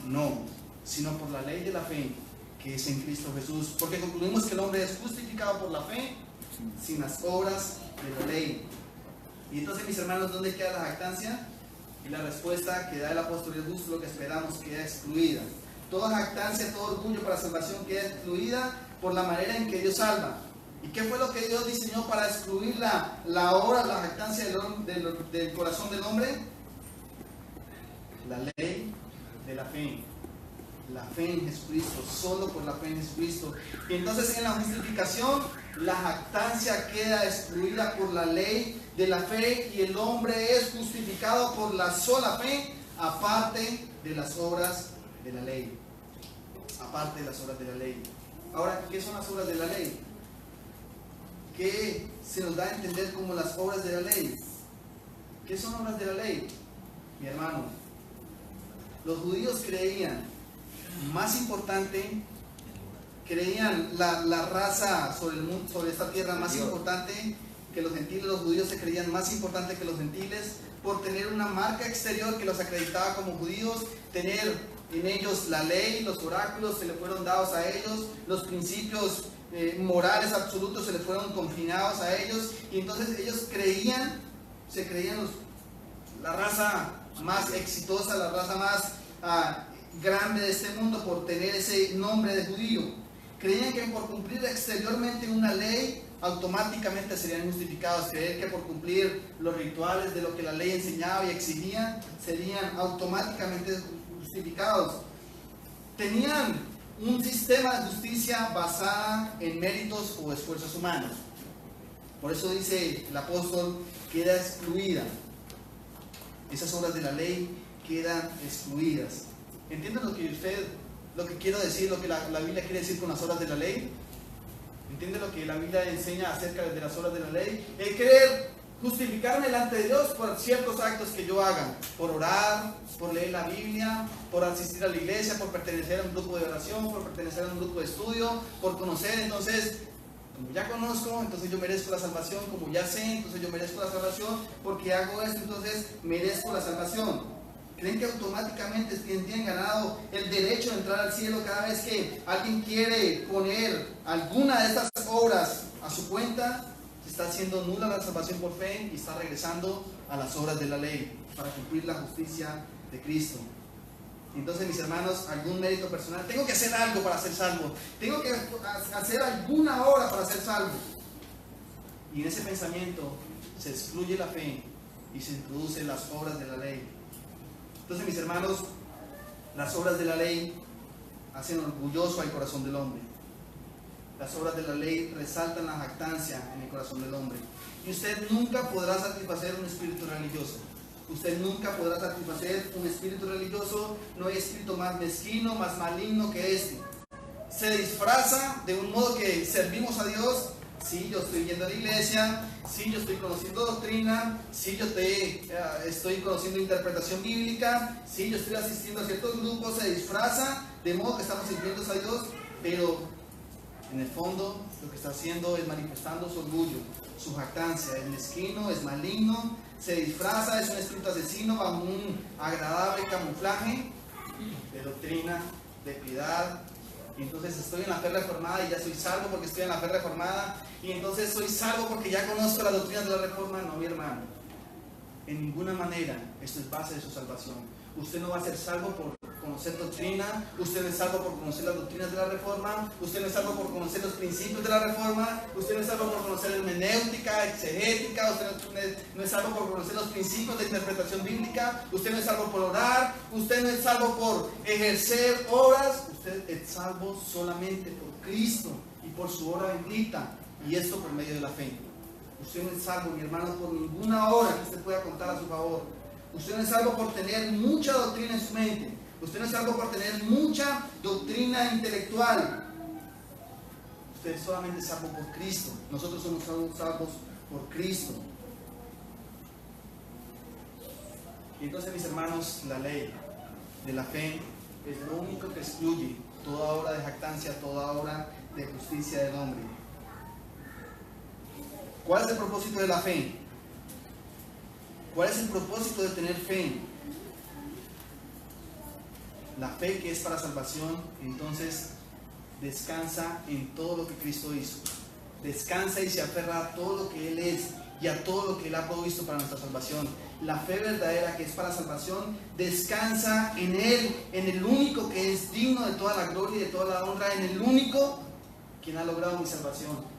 No. sino por la ley de la fe que es en Cristo Jesús. Porque concluimos que el hombre es justificado por la fe sin las obras de la ley. Y entonces, mis hermanos, ¿dónde queda la jactancia? Y la respuesta que da el apóstol es justo lo que esperamos, queda excluida. Toda jactancia, todo orgullo para salvación queda excluida por la manera en que Dios salva. ¿Y qué fue lo que Dios diseñó para excluir la obra, la jactancia del corazón del hombre? La ley de la fe. La fe en Jesucristo, solo por la fe en Jesucristo. Y entonces en la justificación, la jactancia queda excluida por la ley de la fe y el hombre es justificado por la sola fe, aparte de las obras de la ley. Aparte de las obras de la ley. Ahora, ¿qué son las obras de la ley? ¿Qué se nos da a entender como las obras de la ley? ¿Qué son obras de la ley? Mi hermano, los judíos creían más importante, creían la raza sobre el mundo, sobre esta tierra más importante que los gentiles. Los judíos se creían más importante que los gentiles por tener una marca exterior que los acreditaba como judíos, tener en ellos la ley, los oráculos se le fueron dados a ellos, los principios morales absolutos se les fueron confinados a ellos, y entonces ellos se creían la raza más exitosa, la raza más grande de este mundo por tener ese nombre de judío. Creían que por cumplir exteriormente una ley automáticamente serían justificados. Creían que por cumplir los rituales de lo que la ley enseñaba y exigía serían automáticamente justificados. Tenían un sistema de justicia basada en méritos o esfuerzos humanos. Por eso dice el apóstol, queda excluida. Esas obras de la ley quedan excluidas. ¿Entienden lo que quiero decir, lo que la Biblia quiere decir con las obras de la ley? ¿Entienden lo que la Biblia enseña acerca de las obras de la ley? El querer justificarme delante de Dios por ciertos actos que yo haga, por orar, por leer la Biblia, por asistir a la iglesia, por pertenecer a un grupo de oración, por pertenecer a un grupo de estudio, por conocer. Entonces, como ya conozco, entonces yo merezco la salvación. Como ya sé, entonces yo merezco la salvación. Porque hago esto, entonces merezco la salvación. ¿Creen que automáticamente tienen ganado el derecho de entrar al cielo cada vez que alguien quiere poner alguna de estas obras a su cuenta? Está haciendo nula la salvación por fe y está regresando a las obras de la ley para cumplir la justicia de Cristo. Entonces, mis hermanos, algún mérito personal. Tengo que hacer algo para ser salvo. Tengo que hacer alguna obra para ser salvo. Y en ese pensamiento se excluye la fe y se introducen las obras de la ley. Entonces, mis hermanos, las obras de la ley hacen orgulloso al corazón del hombre. Las obras de la ley resaltan la jactancia en el corazón del hombre. Y usted nunca podrá satisfacer un espíritu religioso. Usted nunca podrá satisfacer un espíritu religioso. No hay espíritu más mezquino, más maligno que este. Se disfraza de un modo que servimos a Dios. Sí, yo estoy yendo a la iglesia, sí, yo estoy conociendo doctrina, sí, yo estoy conociendo interpretación bíblica, sí, yo estoy asistiendo a ciertos grupos. Se disfraza de modo que estamos sirviendo a Dios, pero en el fondo lo que está haciendo es manifestando su orgullo, su jactancia. Es mezquino, es maligno, se disfraza, es un espíritu asesino bajo un agradable camuflaje de doctrina, de piedad. Y entonces estoy en la fe reformada y ya soy salvo porque estoy en la fe reformada. Y entonces soy salvo porque ya conozco las doctrinas de la reforma. No, mi hermano. En ninguna manera esto es base de su salvación. Usted no va a ser salvo por conocer doctrina. Usted no es salvo por conocer las doctrinas de la reforma. Usted no es salvo por conocer los principios de la reforma. Usted no es salvo por conocer hermenéutica, exegética. Usted no es salvo por conocer los principios de interpretación bíblica. Usted no es salvo por orar. Usted no es salvo por ejercer obras. Usted es salvo solamente por Cristo y por su obra bendita. Y esto por medio de la fe. Usted no es salvo, mi hermano, por ninguna obra que usted pueda contar a su favor. Usted no es salvo por tener mucha doctrina en su mente. Usted no es salvo por tener mucha doctrina intelectual. Usted es solamente salvo por Cristo. Nosotros somos salvos por Cristo. Y entonces, mis hermanos, la ley de la fe es lo único que excluye toda obra de jactancia, toda obra de justicia del hombre. ¿Cuál es el propósito de la fe? ¿Cuál es el propósito de tener fe? la fe que es para salvación, entonces descansa en todo lo que Cristo hizo. Descansa y se aferra a todo lo que Él es y a todo lo que Él ha provisto para nuestra salvación. La fe verdadera que es para salvación descansa en Él, en el único que es digno de toda la gloria y de toda la honra, en el único quien ha logrado mi salvación.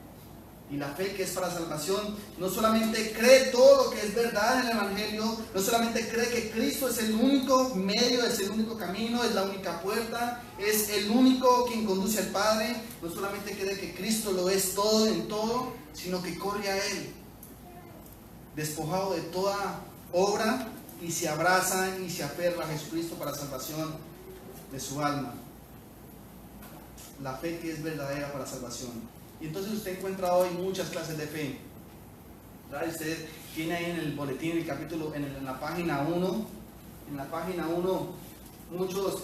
Y la fe que es para salvación no solamente cree todo lo que es verdad en el Evangelio, no solamente cree que Cristo es el único medio, es el único camino, es la única puerta, es el único quien conduce al Padre, no solamente cree que Cristo lo es todo en todo, sino que corre a Él, despojado de toda obra, y se abraza y se aferra a Jesucristo para salvación de su alma. La fe que es verdadera para salvación. Y entonces usted encuentra hoy muchas clases de fe. ¿Verdad? Usted tiene ahí en el boletín, en el capítulo, en la página 1, muchos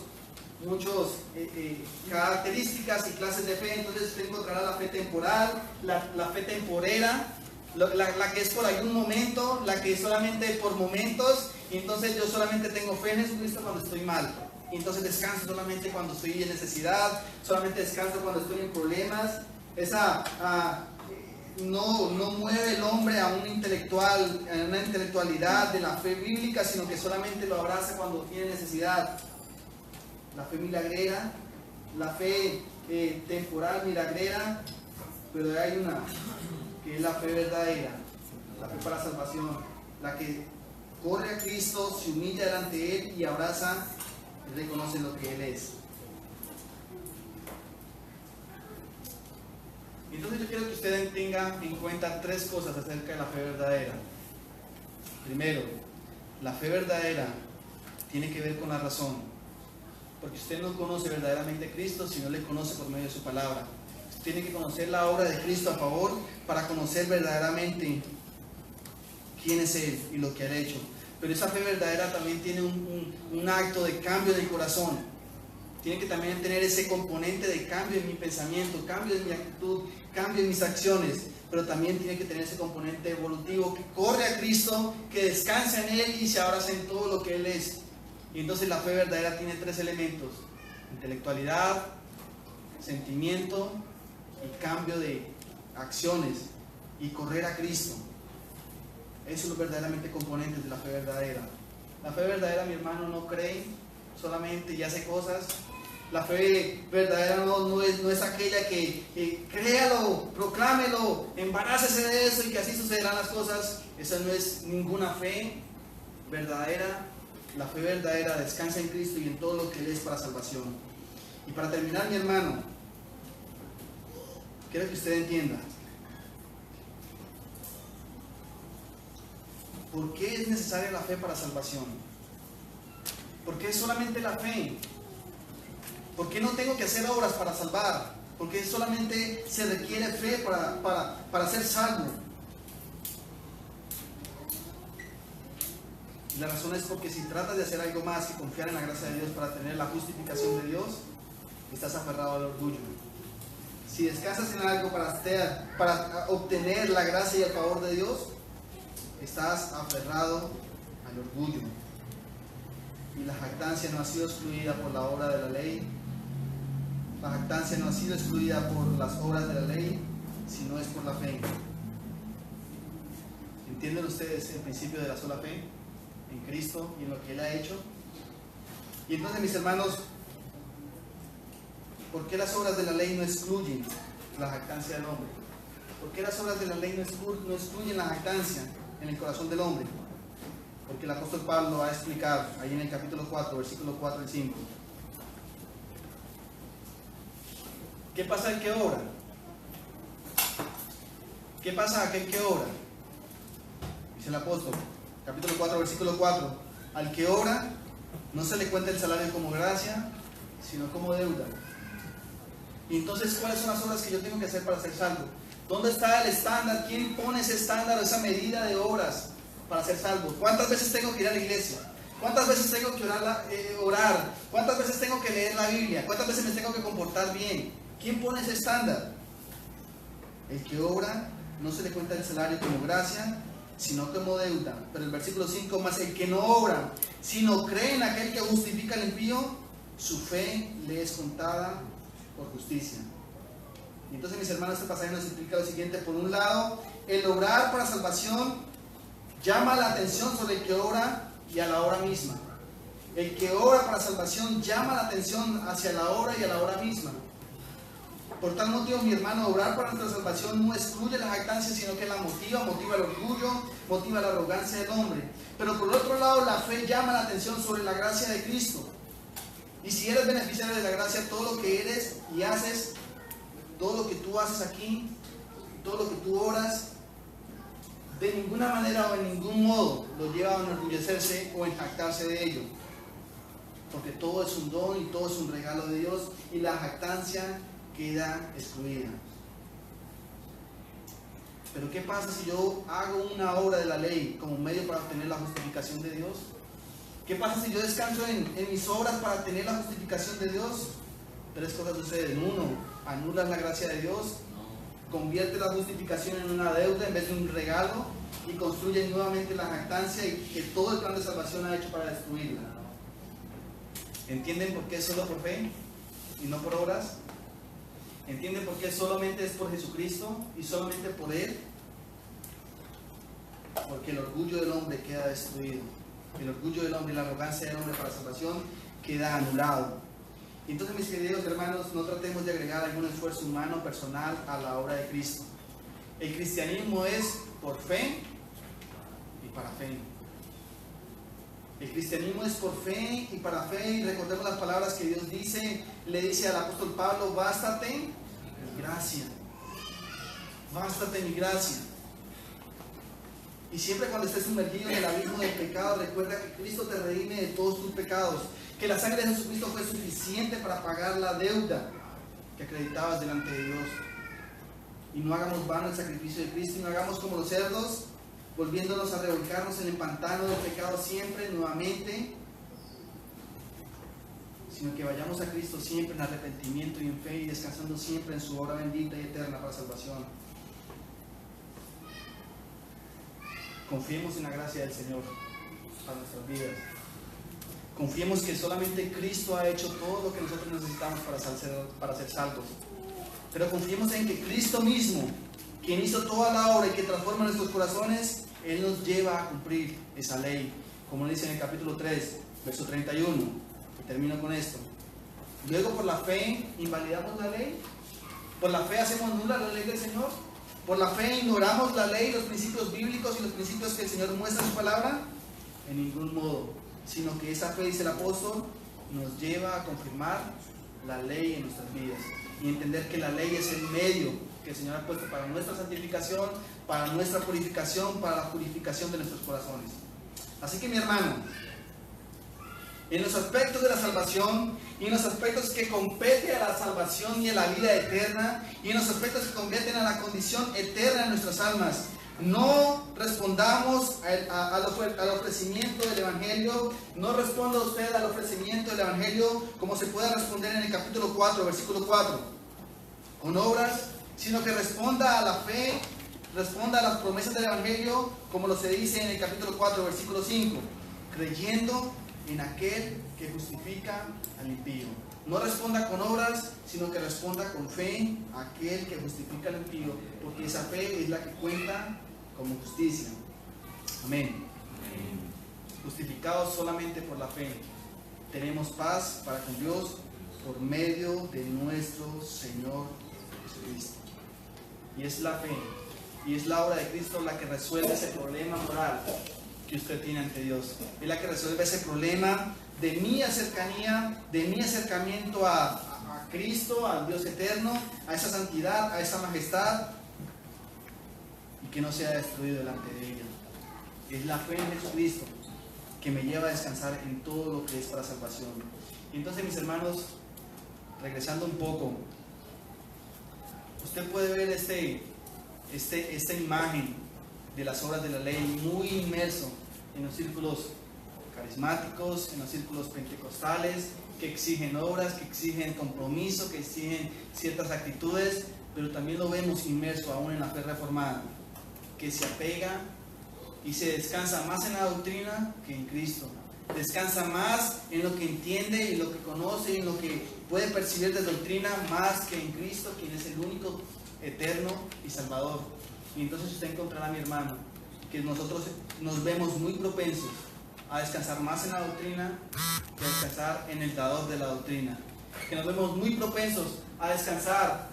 características y clases de fe. Entonces usted encontrará la fe temporal, la fe temporera, la que es por algún momento, la que es solamente por momentos. Y entonces yo solamente tengo fe en Jesucristo cuando estoy mal. Y entonces descanso solamente cuando estoy en necesidad, solamente descanso cuando estoy en problemas. Esa no mueve el hombre a una intelectualidad de la fe bíblica, sino que solamente lo abraza cuando tiene necesidad. La fe milagrera, la fe temporal milagrera, pero hay una que es la fe verdadera, la fe para salvación, la que corre a Cristo, se humilla delante de Él y abraza y reconoce lo que Él es. Entonces yo quiero que usted tenga en cuenta tres cosas acerca de la fe verdadera. Primero, la fe verdadera tiene que ver con la razón, porque usted no conoce verdaderamente a Cristo si no le conoce por medio de su palabra. Usted tiene que conocer la obra de Cristo a favor para conocer verdaderamente quién es Él y lo que ha hecho. Pero esa fe verdadera también tiene un acto de cambio del corazón. Tiene que también tener ese componente de cambio en mi pensamiento, cambio en mi actitud, cambio en mis acciones, pero también tiene que tener ese componente evolutivo que corre a Cristo, que descansa en Él y se abraza en todo lo que Él es. Y entonces la fe verdadera tiene tres elementos: intelectualidad, sentimiento y cambio de acciones y correr a Cristo. Esos son los verdaderamente componentes de la fe verdadera. La fe verdadera, mi hermano, no cree solamente y hace cosas. La fe verdadera no es aquella que créalo, proclámelo, embarácese de eso y que así sucederán las cosas. Esa no es ninguna fe verdadera. La fe verdadera descansa en Cristo y en todo lo que Él es para salvación. Y para terminar, mi hermano, quiero que usted entienda por qué es necesaria la fe para salvación. ¿Por qué solamente la fe? ¿Por qué no tengo que hacer obras para salvar? ¿Por qué solamente se requiere fe para ser salvo? Y la razón es porque si tratas de hacer algo más que confiar en la gracia de Dios para tener la justificación de Dios, estás aferrado al orgullo. Si descansas en algo para obtener la gracia y el favor de Dios, estás aferrado al orgullo. Y la jactancia no ha sido excluida por la obra de la ley. La jactancia no ha sido excluida por las obras de la ley, sino es por la fe. ¿Entienden ustedes el principio de la sola fe en Cristo y en lo que Él ha hecho? Y entonces, mis hermanos, ¿por qué las obras de la ley no excluyen la jactancia del hombre? ¿Por qué las obras de la ley no excluyen la jactancia en el corazón del hombre? Porque el apóstol Pablo va a explicar ahí en el capítulo 4, versículos 4 y 5. ¿Qué pasa al que ora? ¿Qué pasa a aquel que ora? Dice el apóstol, capítulo 4, versículo 4. Al que ora, no se le cuenta el salario como gracia, sino como deuda. Y entonces, ¿cuáles son las obras que yo tengo que hacer para ser salvo? ¿Dónde está el estándar? ¿Quién pone ese estándar o esa medida de obras para ser salvo? ¿Cuántas veces tengo que ir a la iglesia? ¿Cuántas veces tengo que orar? ¿Cuántas veces tengo que leer la Biblia? ¿Cuántas veces me tengo que comportar bien? ¿Quién pone ese estándar? El que obra, no se le cuenta el salario como gracia, sino como deuda. Pero el versículo 5 más: el que no obra, sino cree en aquel que justifica al impío, su fe le es contada por justicia. Y entonces, mis hermanos, este pasaje nos explica lo siguiente. Por un lado, el obrar para salvación llama la atención sobre el que obra y a la hora misma. El que obra para salvación llama la atención hacia la obra y a la hora misma. Por tal motivo, mi hermano, obrar para nuestra salvación no excluye la jactancia, sino que la motiva el orgullo, motiva la arrogancia del hombre. Pero por otro lado, la fe llama la atención sobre la gracia de Cristo. Y si eres beneficiario de la gracia, todo lo que eres y haces, todo lo que tú haces aquí, todo lo que tú oras, de ninguna manera o en ningún modo lo lleva a enorgullecerse o en jactarse de ello. Porque todo es un don y todo es un regalo de Dios, y la jactancia queda excluida. Pero ¿qué pasa si yo hago una obra de la ley como medio para obtener la justificación de Dios? ¿Qué pasa si yo descanso en mis obras para obtener la justificación de Dios? Tres cosas suceden. Uno, anulas la gracia de Dios, convierte la justificación en una deuda en vez de un regalo, y construye nuevamente la jactancia y que todo el plan de salvación ha hecho para destruirla. ¿Entienden por qué es solo por fe y no por obras? ¿Entienden por qué solamente es por Jesucristo y solamente por Él? Porque el orgullo del hombre queda destruido. El orgullo del hombre y la arrogancia del hombre para salvación queda anulado. Y entonces, mis queridos hermanos, no tratemos de agregar algún esfuerzo humano personal a la obra de Cristo. El cristianismo es por fe y para fe. El cristianismo es por fe y para fe, y recordemos las palabras que Dios le dice al apóstol Pablo: bástate mi gracia, bástate mi gracia. Y siempre cuando estés sumergido en el abismo del pecado, recuerda que Cristo te redime de todos tus pecados, que la sangre de Jesucristo fue suficiente para pagar la deuda que acreditabas delante de Dios. Y no hagamos vano el sacrificio de Cristo, y no hagamos como los cerdos, volviéndonos a revolcarnos en el pantano del pecado siempre, nuevamente, sino que vayamos a Cristo siempre en arrepentimiento y en fe, y descansando siempre en su obra bendita y eterna para salvación. Confiemos en la gracia del Señor para nuestras vidas. Confiemos que solamente Cristo ha hecho todo lo que nosotros necesitamos para ser salvos. Pero confiemos en que Cristo mismo, quien hizo toda la obra y que transforma nuestros corazones, Él nos lleva a cumplir esa ley, como dice en el capítulo 3, verso 31. Y termino con esto. Luego, por la fe invalidamos la ley. Por la fe hacemos nula la ley del Señor. Por la fe ignoramos la ley, los principios bíblicos y los principios que el Señor muestra en su palabra. En ningún modo, sino que esa fe, dice el apóstol, nos lleva a confirmar la ley en nuestras vidas y entender que la ley es el medio que el Señor ha puesto para nuestra santificación, para nuestra purificación, para la purificación de nuestros corazones. Así que, mi hermano, en los aspectos de la salvación y en los aspectos que competen a la salvación y a la vida eterna, y en los aspectos que competen a la condición eterna de nuestras almas, no respondamos al ofrecimiento del Evangelio. No responda usted al ofrecimiento del Evangelio como se puede responder en el capítulo 4, versículo 4, con obras, sino que responda a la fe, responda a las promesas del Evangelio, como lo se dice en el capítulo 4, versículo 5, creyendo en aquel que justifica al impío. No responda con obras, sino que responda con fe a aquel que justifica al impío, porque esa fe es la que cuenta como justicia. Amén. Justificados solamente por la fe, tenemos paz para con Dios por medio de nuestro Señor Jesucristo. Y es la fe y es la obra de Cristo la que resuelve ese problema moral que usted tiene ante Dios. Es la que resuelve ese problema de mi cercanía, de mi acercamiento a Cristo, al Dios eterno, a esa santidad, a esa majestad, y que no sea destruido delante de ella. Es la fe en Jesucristo que me lleva a descansar en todo lo que es para salvación. Y entonces, mis hermanos, regresando un poco, usted puede ver esta imagen de las obras de la ley muy inmerso en los círculos carismáticos, en los círculos pentecostales, que exigen obras, que exigen compromiso, que exigen ciertas actitudes, pero también lo vemos inmerso aún en la fe reformada, que se apega y se descansa más en la doctrina que en Cristo, descansa más en lo que entiende y lo que conoce y en lo que puede percibir de doctrina más que en Cristo, quien es el único eterno y salvador. Y entonces usted encontrará, mi hermano, que nosotros nos vemos muy propensos a descansar más en la doctrina que a descansar en el dador de la doctrina. Que nos vemos muy propensos a descansar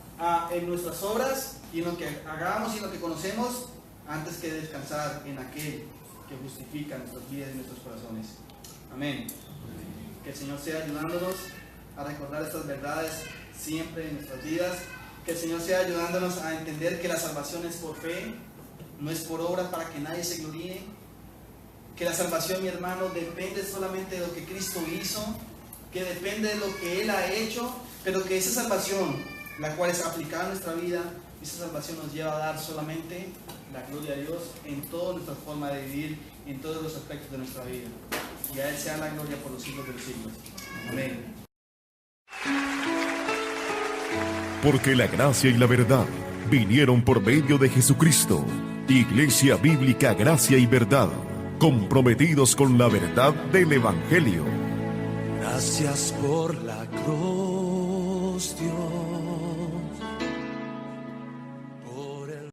en nuestras obras y en lo que hagamos y en lo que conocemos, antes que descansar en aquel que justifica nuestras vidas y nuestros corazones. Amén. Que el Señor sea ayudándonos a recordar estas verdades siempre en nuestras vidas. Que el Señor sea ayudándonos a entender que la salvación es por fe, no es por obra para que nadie se gloríe. Que la salvación, mi hermano, depende solamente de lo que Cristo hizo, que depende de lo que Él ha hecho, pero que esa salvación, la cual es aplicada a nuestra vida, esa salvación nos lleva a dar solamente la gloria a Dios en toda nuestra forma de vivir, en todos los aspectos de nuestra vida. Y a Él sea la gloria por los siglos de los siglos. Amén. Porque la gracia y la verdad vinieron por medio de Jesucristo. Iglesia Bíblica Gracia y Verdad, comprometidos con la verdad del Evangelio. Gracias por la cruz, Dios.